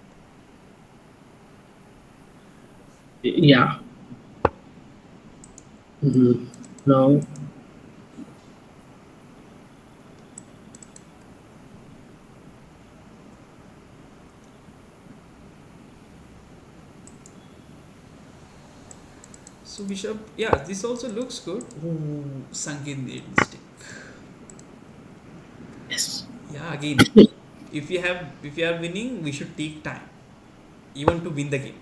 Yeah. Now, So Bishop, yeah, this also looks good. Ooh, Sankeet made mistake. yes. Yeah, again, if you are winning, we should take time, even to win the game.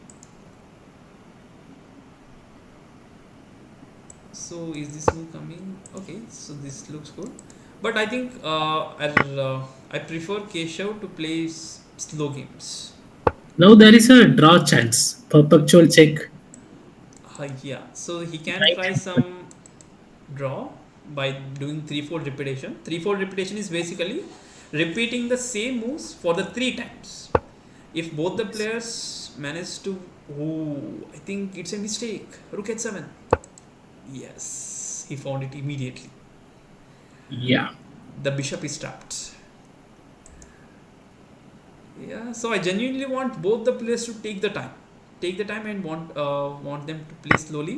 So is this move coming? Okay, so this looks good. But I think I prefer Keshav to play slow games. Now there is a draw chance. Perpetual check. Yeah, so he can Right. try some draw by doing threefold repetition. Threefold repetition is basically repeating the same moves for the 3 times. If both the players manage to, oh, I think it's a mistake. Rook h7. Yes, he found it immediately. Yeah. The bishop is trapped. Yeah, so I genuinely want both the players to take the time, and want them to play slowly.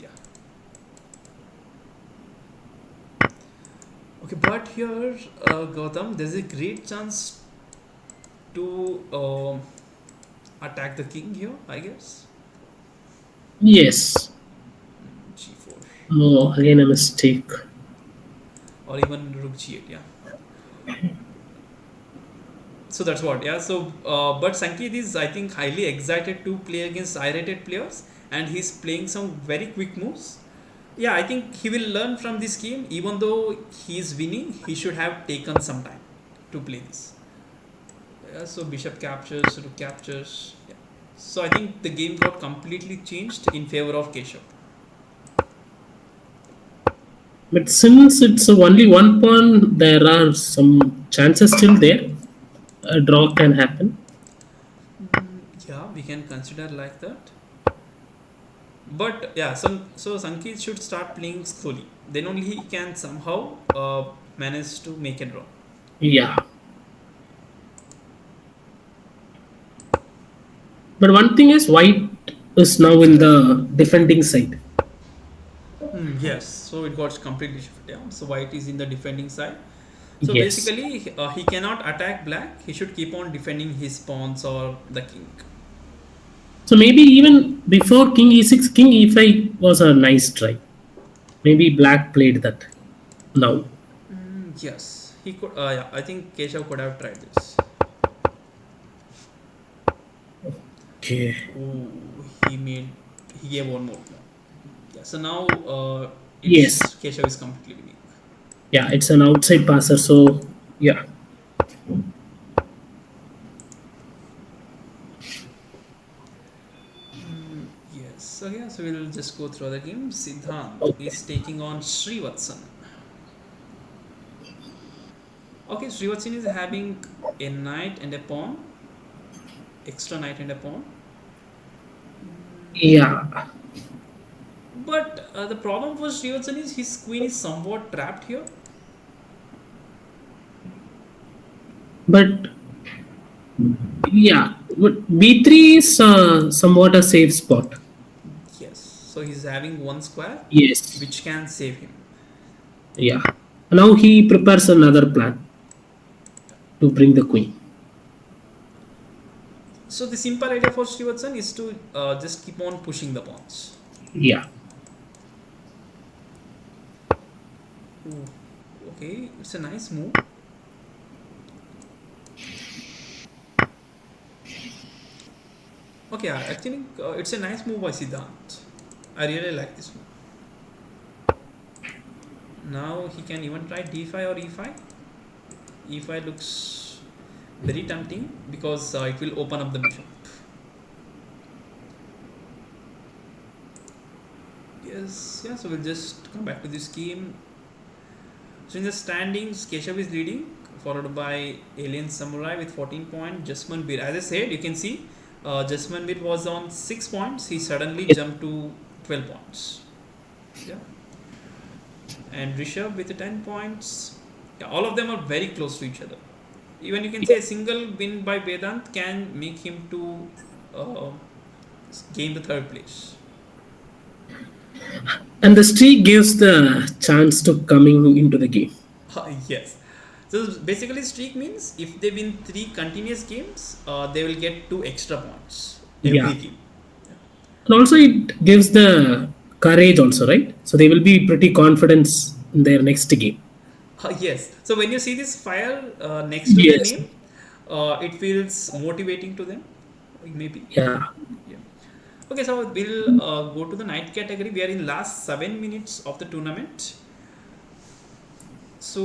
Yeah. Okay, but here, Gautam, there's a great chance to attack the king here, I guess. Yes. G4 Oh, again a mistake. or even rook g8. Yeah. So that's what. Yeah. So, but Sankeet is, I think, highly excited to play against I-rated players, and he's playing some very quick moves. Yeah, I think he will learn from this game. Even though he is winning, he should have taken some time to play this. Yeah, so bishop captures, rook captures. Yeah. So I think the game got completely changed in favor of Keshav. But since it's only one pawn, there are some chances still there. A draw can happen. Yeah, we can consider like that. But yeah, so Sankeet should start playing slowly. Then only he can somehow manage to make a draw. Yeah. But one thing is, white is now in the defending side. Yes, so it got completely shifted. Yeah. So white is in the defending side. So Yes. basically, he cannot attack black. He should keep on defending his pawns or the king. So maybe even before King E6, King E5 was a nice try. Maybe black played that now. Yes, he could. Yeah, I think Keshav could have tried this. Okay. Oh, he made. He gave one more. Yeah. So now Yes. it's Keshav is completely winning. Yeah, it's an outside passer. So, yeah. Yes. So yeah. So we'll just go through the game. Siddhant Okay. is taking on Srivatsan. Okay, Srivatsan is having a knight and a pawn, extra knight and a pawn. Yeah. But the problem for Srivatsan is his queen is somewhat trapped here. But yeah, but B3 is somewhat a safe spot. Yes. So he's having one square Yes. which can save him. Yeah. Now he prepares another plan to bring the queen. So the simple idea for Srivatsan is to just keep on pushing the pawns. Yeah. Ooh, okay, it's a nice move. Okay, I think it's a nice move by Siddhant. I really like this move. Now he can even try d5 or e5. E5 looks very tempting because it will open up the bishop. Yes, yeah, so we'll just come back to this game. So in the standings, Keshav is leading, followed by Alien Samurai with 14 points. Jasman Bir, as I said, you can see Jasman Bir was on 6 points. He suddenly Yes. jumped to 12 points. Yeah, and Rishabh with 10 points. Yeah, all of them are very close to each other. Even you can say a single win by Vedant can make him to uh, gain the third place. And the streak gives the chance to coming into the game. Yes. So basically, streak means if they win three continuous games, they will get two extra points every Yeah. game. And also it gives the courage also, right? So they will be pretty confident in their next game. Yes. So when you see this fire next to their Yes. name, it feels motivating to them. Maybe. Yeah. Yeah. Okay. So we'll go to the night category. We are in last 7 minutes of the tournament. So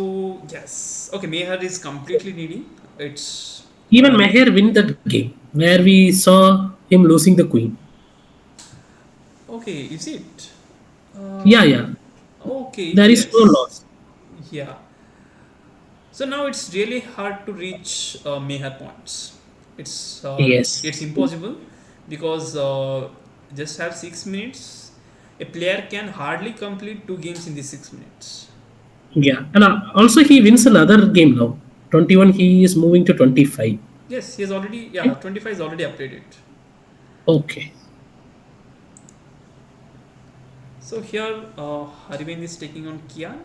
yes. Okay. Meher is completely needy. It's Even Meher win that game where we saw him losing the queen. okay. Is it? Yeah, Uh, yeah. okay. There is no Yes. loss. Yeah. So now it's really hard to reach Meher points. It's Yes. impossible because just have 6 minutes. A player can hardly complete two games in these 6 minutes. Yeah. And also he wins another game now. 21, he is moving to 25. Yes, he has already. Yeah, Right? 25 is already updated. Okay. So here Harivind is taking on Kian.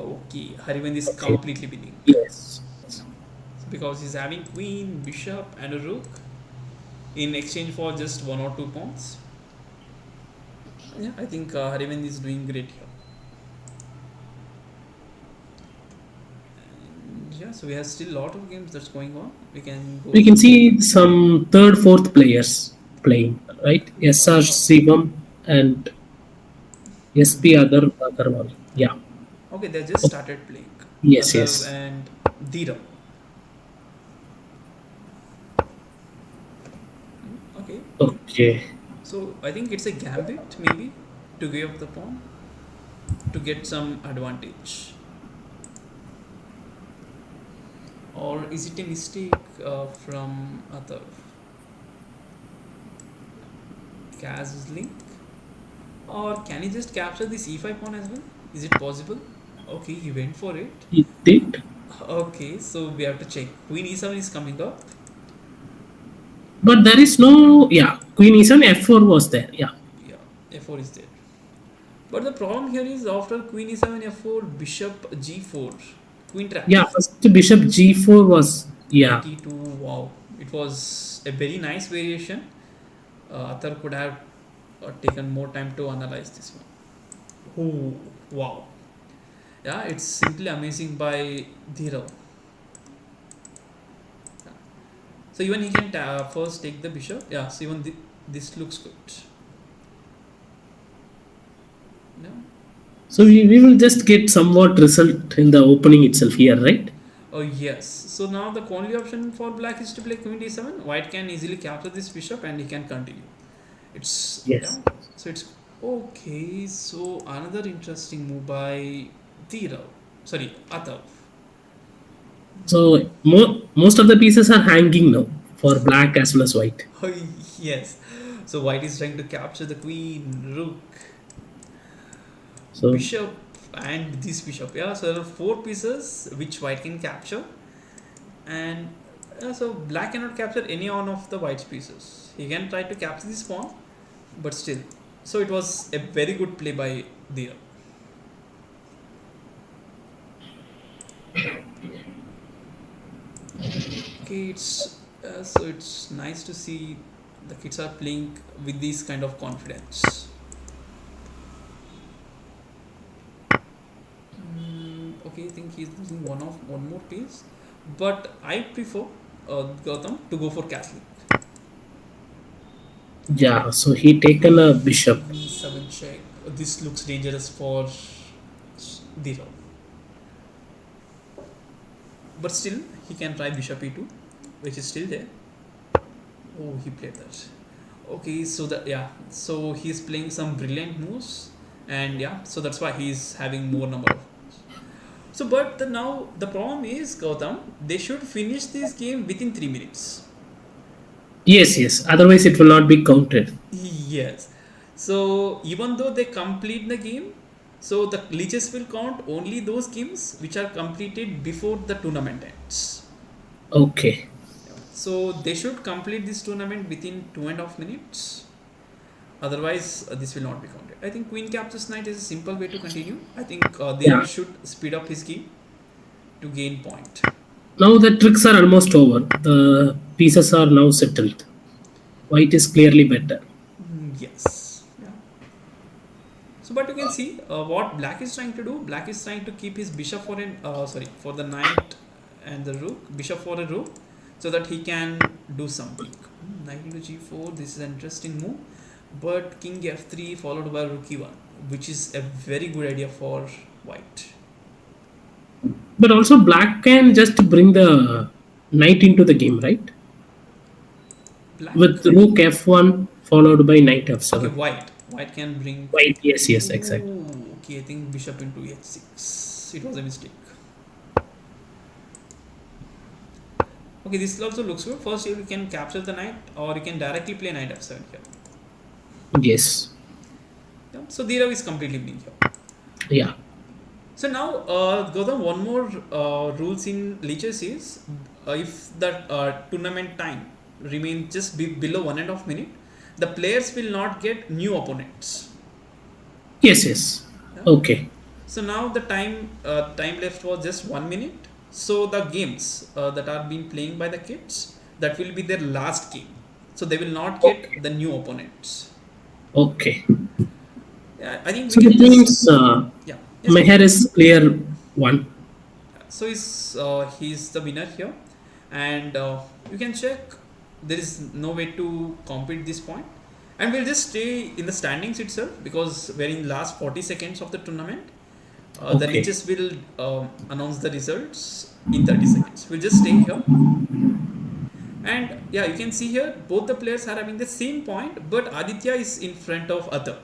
Okay, Harivind is Okay. completely winning Yes. because he's having queen, bishop, and a rook in exchange for just one or two pawns. Yeah, I think Harivind is doing great here. Yeah, so we have still a lot of games that's going on. We can go We can through. see some third, fourth players playing, right? SR Shivam and SP Agarwal. Yeah. Okay, they just Oh, started playing. yes, Agarv yes. and Dhira. Okay. So I think it's a gambit maybe to give up the pawn to get some advantage. Or is it a mistake from other castling? Or can he just capture this e5 pawn as well? Is it possible? Okay, he went for it. It did. Okay, so we have to check. Queen e7 is coming up. But there is no, yeah, Queen E7, F4 was there. Yeah. Yeah, f4 is there. But the problem here is after queen e7 f4, bishop g4, queen trap. Yeah, first Bishop G4 was, yeah. Knight e2, wow. It was a very nice variation. Athar could have taken more time to analyze this one. Oh, wow. Yeah, it's simply amazing by Dhirav. So even he can first take the bishop. Yeah, so even this looks good. No? So we will just get somewhat result in the opening itself here, right? Oh yes. So now the only option for black is to play queen d7. White can easily capture this bishop and he can continue. It's yeah. Yes. So it's okay. So another interesting move by Dhirav. Sorry, Atav. So most of the pieces are hanging now for black as well as white. Oh yes. So white is trying to capture the queen, rook, So bishop, and this bishop. Yeah. So there are four pieces which white can capture, and so black cannot capture any one of the white's pieces. He can try to capture this pawn, but still. So it was a very good play by Dhirav. Okay, it's nice to see the kids are playing with this kind of confidence. Okay, I think he's losing one more piece, but I prefer Gautam to go for castling. yeah, so he taken a bishop. E7 check. This looks dangerous for Dhirav, but still he can try bishop e2, which is still there. Oh, he played that. Okay, so that yeah, so he's playing some brilliant moves, and yeah, so that's why he's having more number of. So, but now the problem is Gautam, they should finish this game within 3 minutes. Yes, yes. Otherwise, it will not be counted. Yes. So even though they complete the game, so the leeches will count only those games which are completed before the tournament ends. Okay. So they should complete this tournament within 2.5 minutes. Otherwise, this will not be counted. I think Queen captures Knight is a simple way to continue. I think Yeah. Dhirav should speed up his game to gain point. Now the tricks are almost over. The pieces are now settled. White is clearly better. Yes. Yeah. So, but you can see what Black is trying to do. Black is trying to keep his bishop for an for the knight and the rook, bishop for a rook, so that he can do something. Knight into g4. This is an interesting move, but king f3 followed by rook e1, which is a very good idea for white. But also black can just bring the knight into the game, right? Black. With rook f1 followed by knight Okay, f7. white can bring. White, yes, yes, exactly. Ooh, okay, I think bishop into h6. It was a mistake. Okay, this also looks good. First, you can capture the knight, or you can directly play knight f7 here. Yes. Yeah. So Dhirav is completely winning here. Yeah. So now, Gautam, one more rules in leeches is if the tournament time remains just below 1.5 minute, the players will not get new opponents. Yes, yes. Yeah. Okay. So now the time left was just 1 minute. So the games that are being playing by the kids, that will be their last game. So they will not get Okay. the new opponents. Okay. Yeah, I think we So can that just means yeah. Yes, go Meher ahead. is clear one. So he's the winner here, and you can check. There is no way to compete this point, and we'll just stay in the standings itself because we're in last 40 seconds of the tournament. The Okay. leeches will announce the results in 30 seconds. We'll just stay here, And yeah, you can see here both the players are having the same point, but Aditya is in front of other.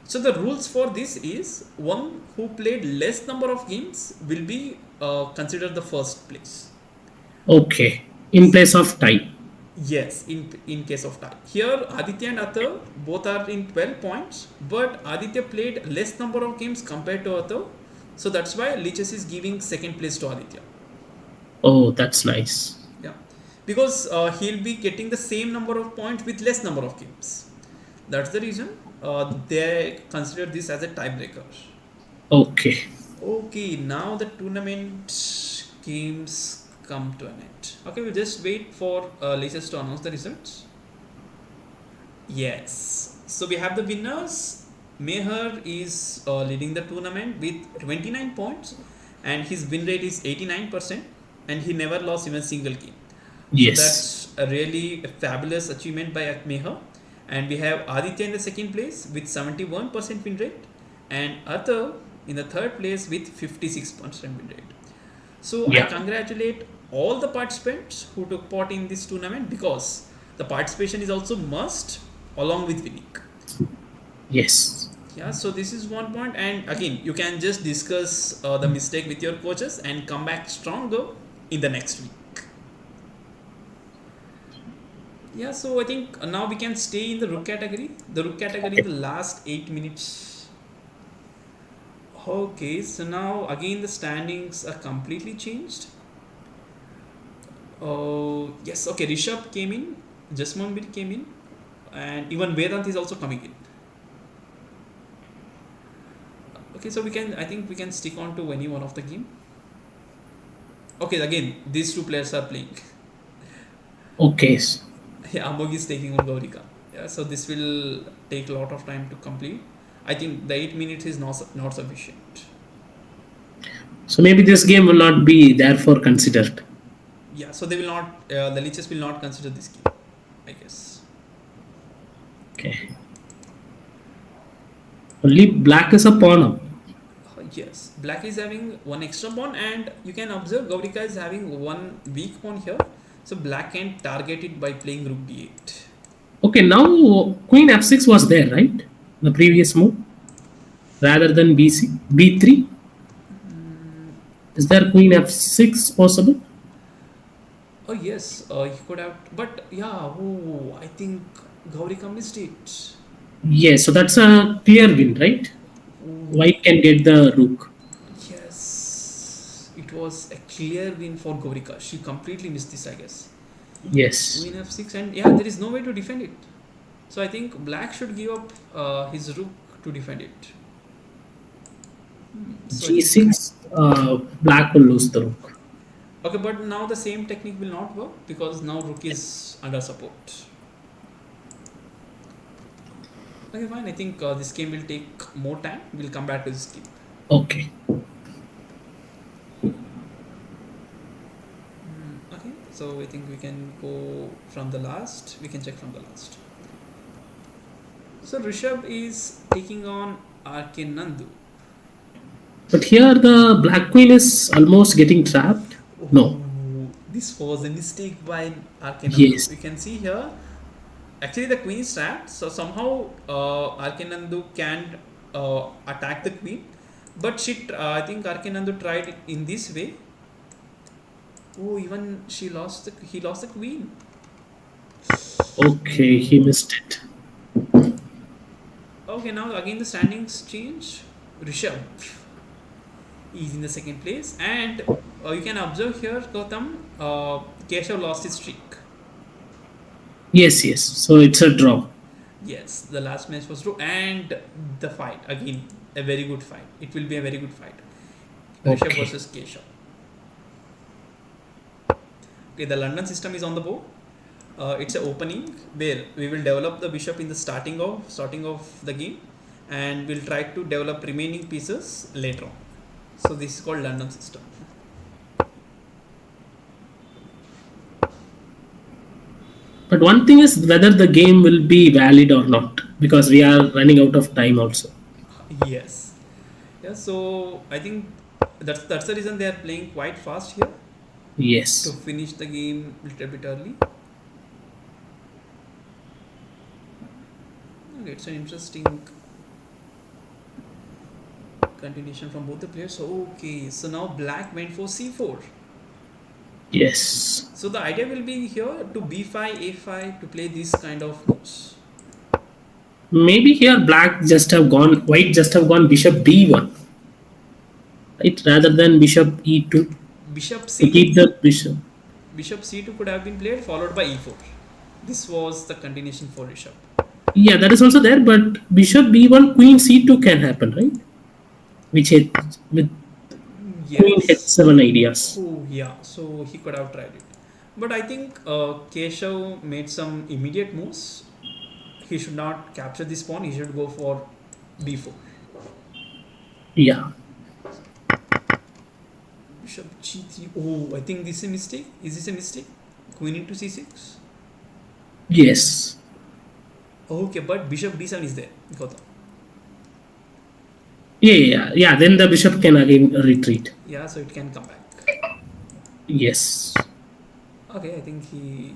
So the rules for this is one who played less number of games will be considered the first place. Okay. In place of tie. Yes, in case of tie. Here Aditya and Athar both are in 12 points, but Aditya played less number of games compared to Athar. So that's why Lichess is giving second place to Aditya. Oh, that's nice. Yeah. Because he'll be getting the same number of points with less number of games. That's the reason they consider this as a tiebreaker. Okay. Okay, now the tournament games come to an end. Okay, we'll just wait for Lichess to announce the results. Yes. So we have the winners. Meher is leading the tournament with 29 points, and his win rate is 89%, and he never lost even a single game. So Yes. that's a really fabulous achievement by Meher. And we have Aditya in the second place with 71% win rate, and Athar in the third place with 56% win rate. So I Yeah. congratulate all the participants who took part in this tournament, because the participation is also must along with winning. Yes. Yeah, so this is one point, and again you can just discuss the mistake with your coaches and come back stronger in the next week. Yeah, so I think now we can stay in the rook category. The rook category in the last 8 minutes. Okay, so now again the standings are completely changed. Oh, yes, okay, Rishabh came in, Jasmonbir came in, and even Vedant is also coming in. Okay, so I think we can stick on to any one of the game. Okay, again, these two players are playing. Okay. Yeah, Amog is taking on Gaurika. Yeah, so this will take a lot of time to complete. I think the 8 minutes is not sufficient. So maybe this game will not be therefore considered. Yeah, so they will not. The leeches will not consider this game, I guess. Okay. Only black is a pawn up. Yes, black is having one extra pawn, and you can observe Gaurika is having one weak pawn here. So black can target it by playing rook d8. Okay, now queen f6 was there, right? The previous move rather than b3. Is there queen f6 possible? Oh yes, he could have, but yeah. Oh, I think Gaurika missed it. Yes, so that's a clear win, right? Oh, White can get the rook. yes, it was a clear win for Gaurika. She completely missed this, I guess. Yes. Queen f6, and yeah, there is no way to defend it. So I think black should give up his rook to defend it. So I think g6, black will lose the rook. okay, but now the same technique will not work because now rook is under support. Okay, fine. I think this game will take more time. We'll come back to this game. Okay. Okay, so I think we can go from the last. We can check from the last. So Rishabh is taking on RK Nandu. But here the black queen is almost getting trapped. No. Oh, this was a mistake by RK Nandu. Yes. We can see here. Actually, the queen is trapped, so somehow RK Nandu can attack the queen. But I think RK Nandu tried it in this way. Oh, even he lost the queen. Okay, he missed it. Okay, now again the standings change. Rishabh is in the second place, and you can observe here, Gautam, Keshav lost his streak. Yes, yes. So it's a draw. Yes, the last match was draw, and the fight again, a very good fight. It will be a very good fight. Rishabh Okay. versus Keshav. Okay, the London system is on the board. It's an opening where we will develop the bishop in the starting of the game, and we'll try to develop remaining pieces later on. So this is called London system. But one thing is whether the game will be valid or not because we are running out of time also. Yes. Yeah. So I think that's the reason they are playing quite fast here to Yes. finish the game a little bit early. Okay, it's an interesting continuation from both the players. Okay, so now black went for c4. Yes. So the idea will be here to b5, a5 to play these kind of moves. Maybe here black just have gone, white just have gone bishop d1, right? Rather than bishop e2 Bishop to c2. keep the bishop. Bishop c2 could have been played followed by e4. This was the continuation for Rishabh. Yeah, that is also there, but bishop b1, queen c2 can happen, right? Which hit with queen Yes. h7 ideas. Oh yeah, so he could have tried it. But I think Keshav made some immediate moves. He should not capture this pawn. He should go for b4. Yeah. Bishop g3. Oh, I think this is a mistake. Is this a mistake? Queen into c6. Yes. Okay, but bishop d7 is there. Gautam. Yeah. Then the bishop can again retreat. Yeah, so it can come back. Yes. Okay, I think he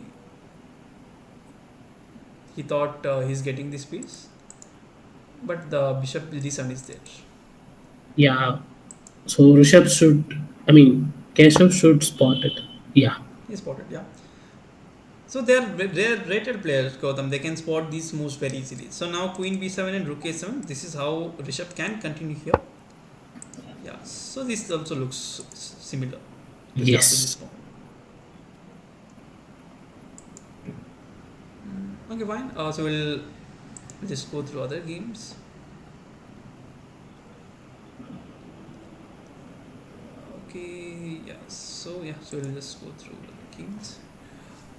thought he's getting this piece, but the bishop d7 is there. Yeah. So Rishabh should, I mean, Keshav should spot it. Yeah. He spotted, yeah. So they're rated players, Gautam. They can spot these moves very easily. So now queen b7 and rook a7. This is how Rishabh can continue here. Yeah. So this also looks similar to capture this Yes. pawn. Okay, fine. So we'll just go through other games. Okay. Yeah. So we'll just go through the games.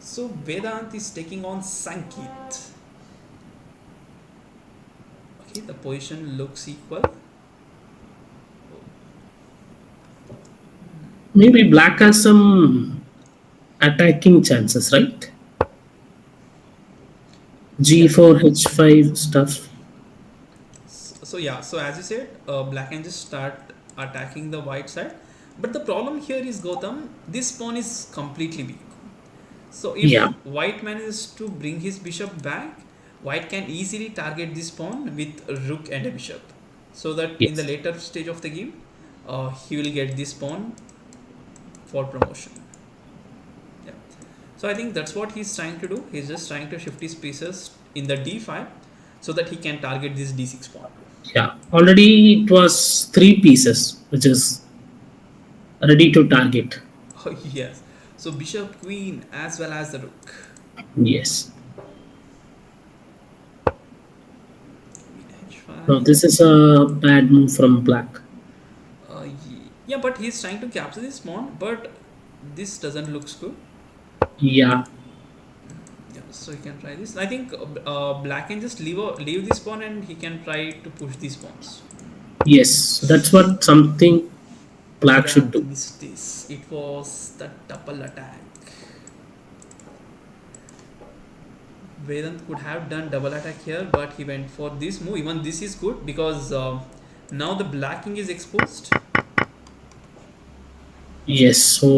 So Vedant is taking on Sankit. Okay, the position looks equal. Maybe black has some attacking chances, right? Yeah. G4, H5 stuff. So yeah. So as you said, black can just start attacking the white side. But the problem here is Gautam. This pawn is completely weak. So if Yeah. white manages to bring his bishop back, white can easily target this pawn with a rook and a bishop. So that in the Yes. later stage of the game, he will get this pawn for promotion. Yeah. So I think that's what he's trying to do. He's just trying to shift his pieces in the d5 so that he can target this d6 pawn. Yeah. Already it was three pieces, which is ready to target. Oh, yes. So bishop, queen, as well as the rook. Yes. No, h5. this is a bad move from black. Yeah, but he's trying to capture this pawn, but this doesn't look good. Yeah. Yeah, so he can try this. I think black can just leave this pawn and he can try to push these pawns. Yes. That's what something black should Vedant do. missed this. It was the double attack. Vedant could have done double attack here, but he went for this move. Even this is good because now the black king is exposed. Yes. So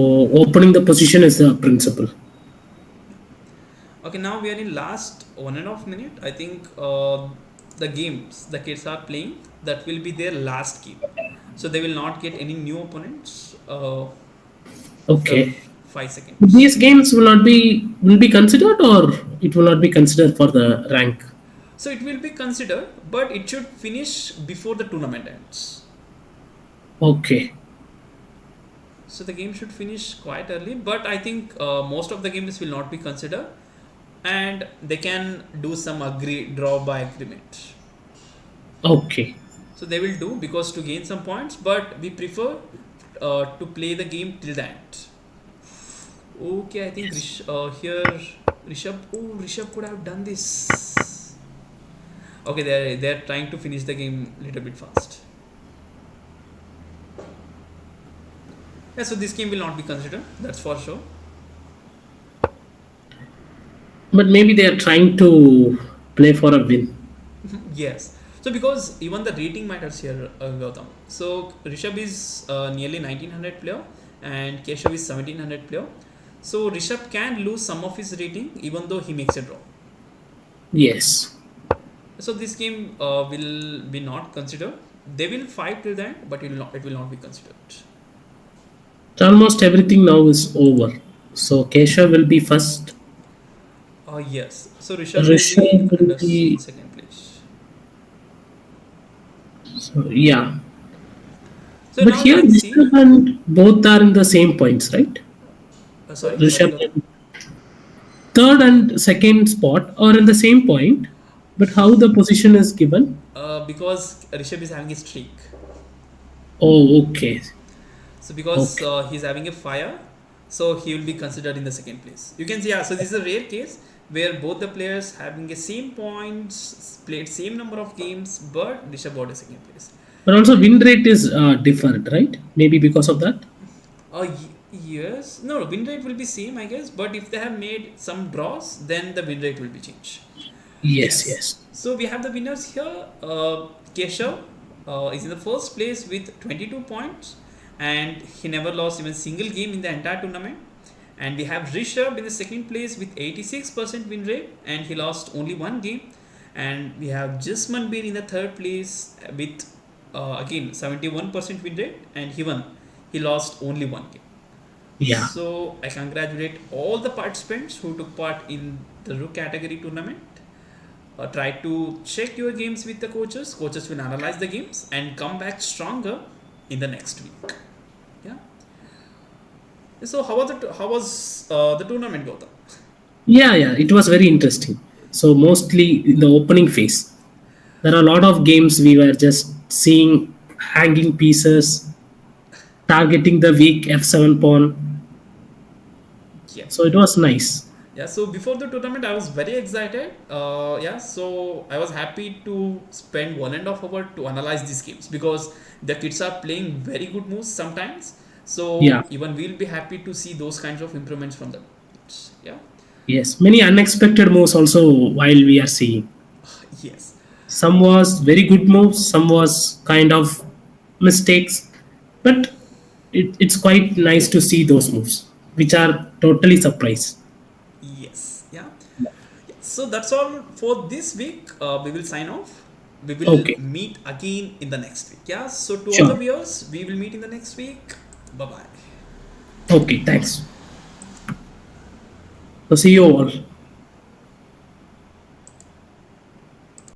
opening the position is the principle. Okay, now we are in last 1.5 minute. I think the games the kids are playing, that will be their last game. So they will not get any new opponents after Okay. 5 seconds. These games will be considered, or it will not be considered for the rank. So it will be considered, but it should finish before the tournament ends. Okay. So the game should finish quite early, but I think most of the games will not be considered, and they can do some draw by agreement. Okay. So they will do because to gain some points, but we prefer to play the game till the end. Okay, I think Yes. here Rishabh. Oh, Rishabh could have done this. Okay, they're trying to finish the game a little bit fast. Yeah, so this game will not be considered. That's for sure. But maybe they are trying to play for a win. Yes. So because even the rating matters here, Gautam. So Rishabh is nearly 1900 player and Keshav is 1700 player. So Rishabh can lose some of his rating even though he makes a draw. Yes. So this game will be not considered. They will fight till the end, but it will not be considered. Almost everything now is over. So Kesha will be first. Yes. So Rishabh will be Rishabh will under be, second place. so yeah. So But now here let's see. Rishabh and both are in the same points, right? Sorry, sorry, Rishabh Gautam. third and second spot are in the same point, but how the position is given? Because Rishabh is having a streak. Oh, okay, So because okay. he's having a fire, so he will be considered in the second place. You can see, yeah. So this is a rare case where both the players having the same points, played same number of games, but Rishabh got a second place. But also win rate is different, right? Maybe because of that. Yes, no, win rate will be same, I guess. But if they have made some draws, then the win rate will be changed. Yes, Yes. yes. So we have the winners here. Keshav is in the first place with 22 points, and he never lost even a single game in the entire tournament. And we have Rishabh in the second place with 86% win rate, and he lost only one game. And we have Jismanbir in the third place with again 71% win rate, and he won. He lost only one game. Yeah, So I congratulate all the participants who took part in the Rook category tournament. Try to check your games with the coaches. Coaches will analyze the games and come back stronger in the next week. Yeah. So how was the tournament, Gautam? yeah, yeah. It was very interesting. So mostly in the opening phase, there are a lot of games we were just seeing hanging pieces, targeting the weak f7 pawn. Yeah. So it was nice. Yeah. So before the tournament, I was very excited. Yeah. So I was happy to spend 1.5 hour to analyze these games because the kids are playing very good moves sometimes. Yeah, So even we'll be happy to see those kinds of improvements from them. Yeah. yes. Many unexpected moves also while we are seeing. Yes. Some was very good moves, some was kind of mistakes, but it's quite nice to see those moves, which are totally surprise. Yes. Yeah. So that's all for this week. We will sign off. We will Okay, meet again in the next week. Yeah. So to all the sure. viewers, we will meet in the next week. Bye bye. Okay, thanks. So see you all.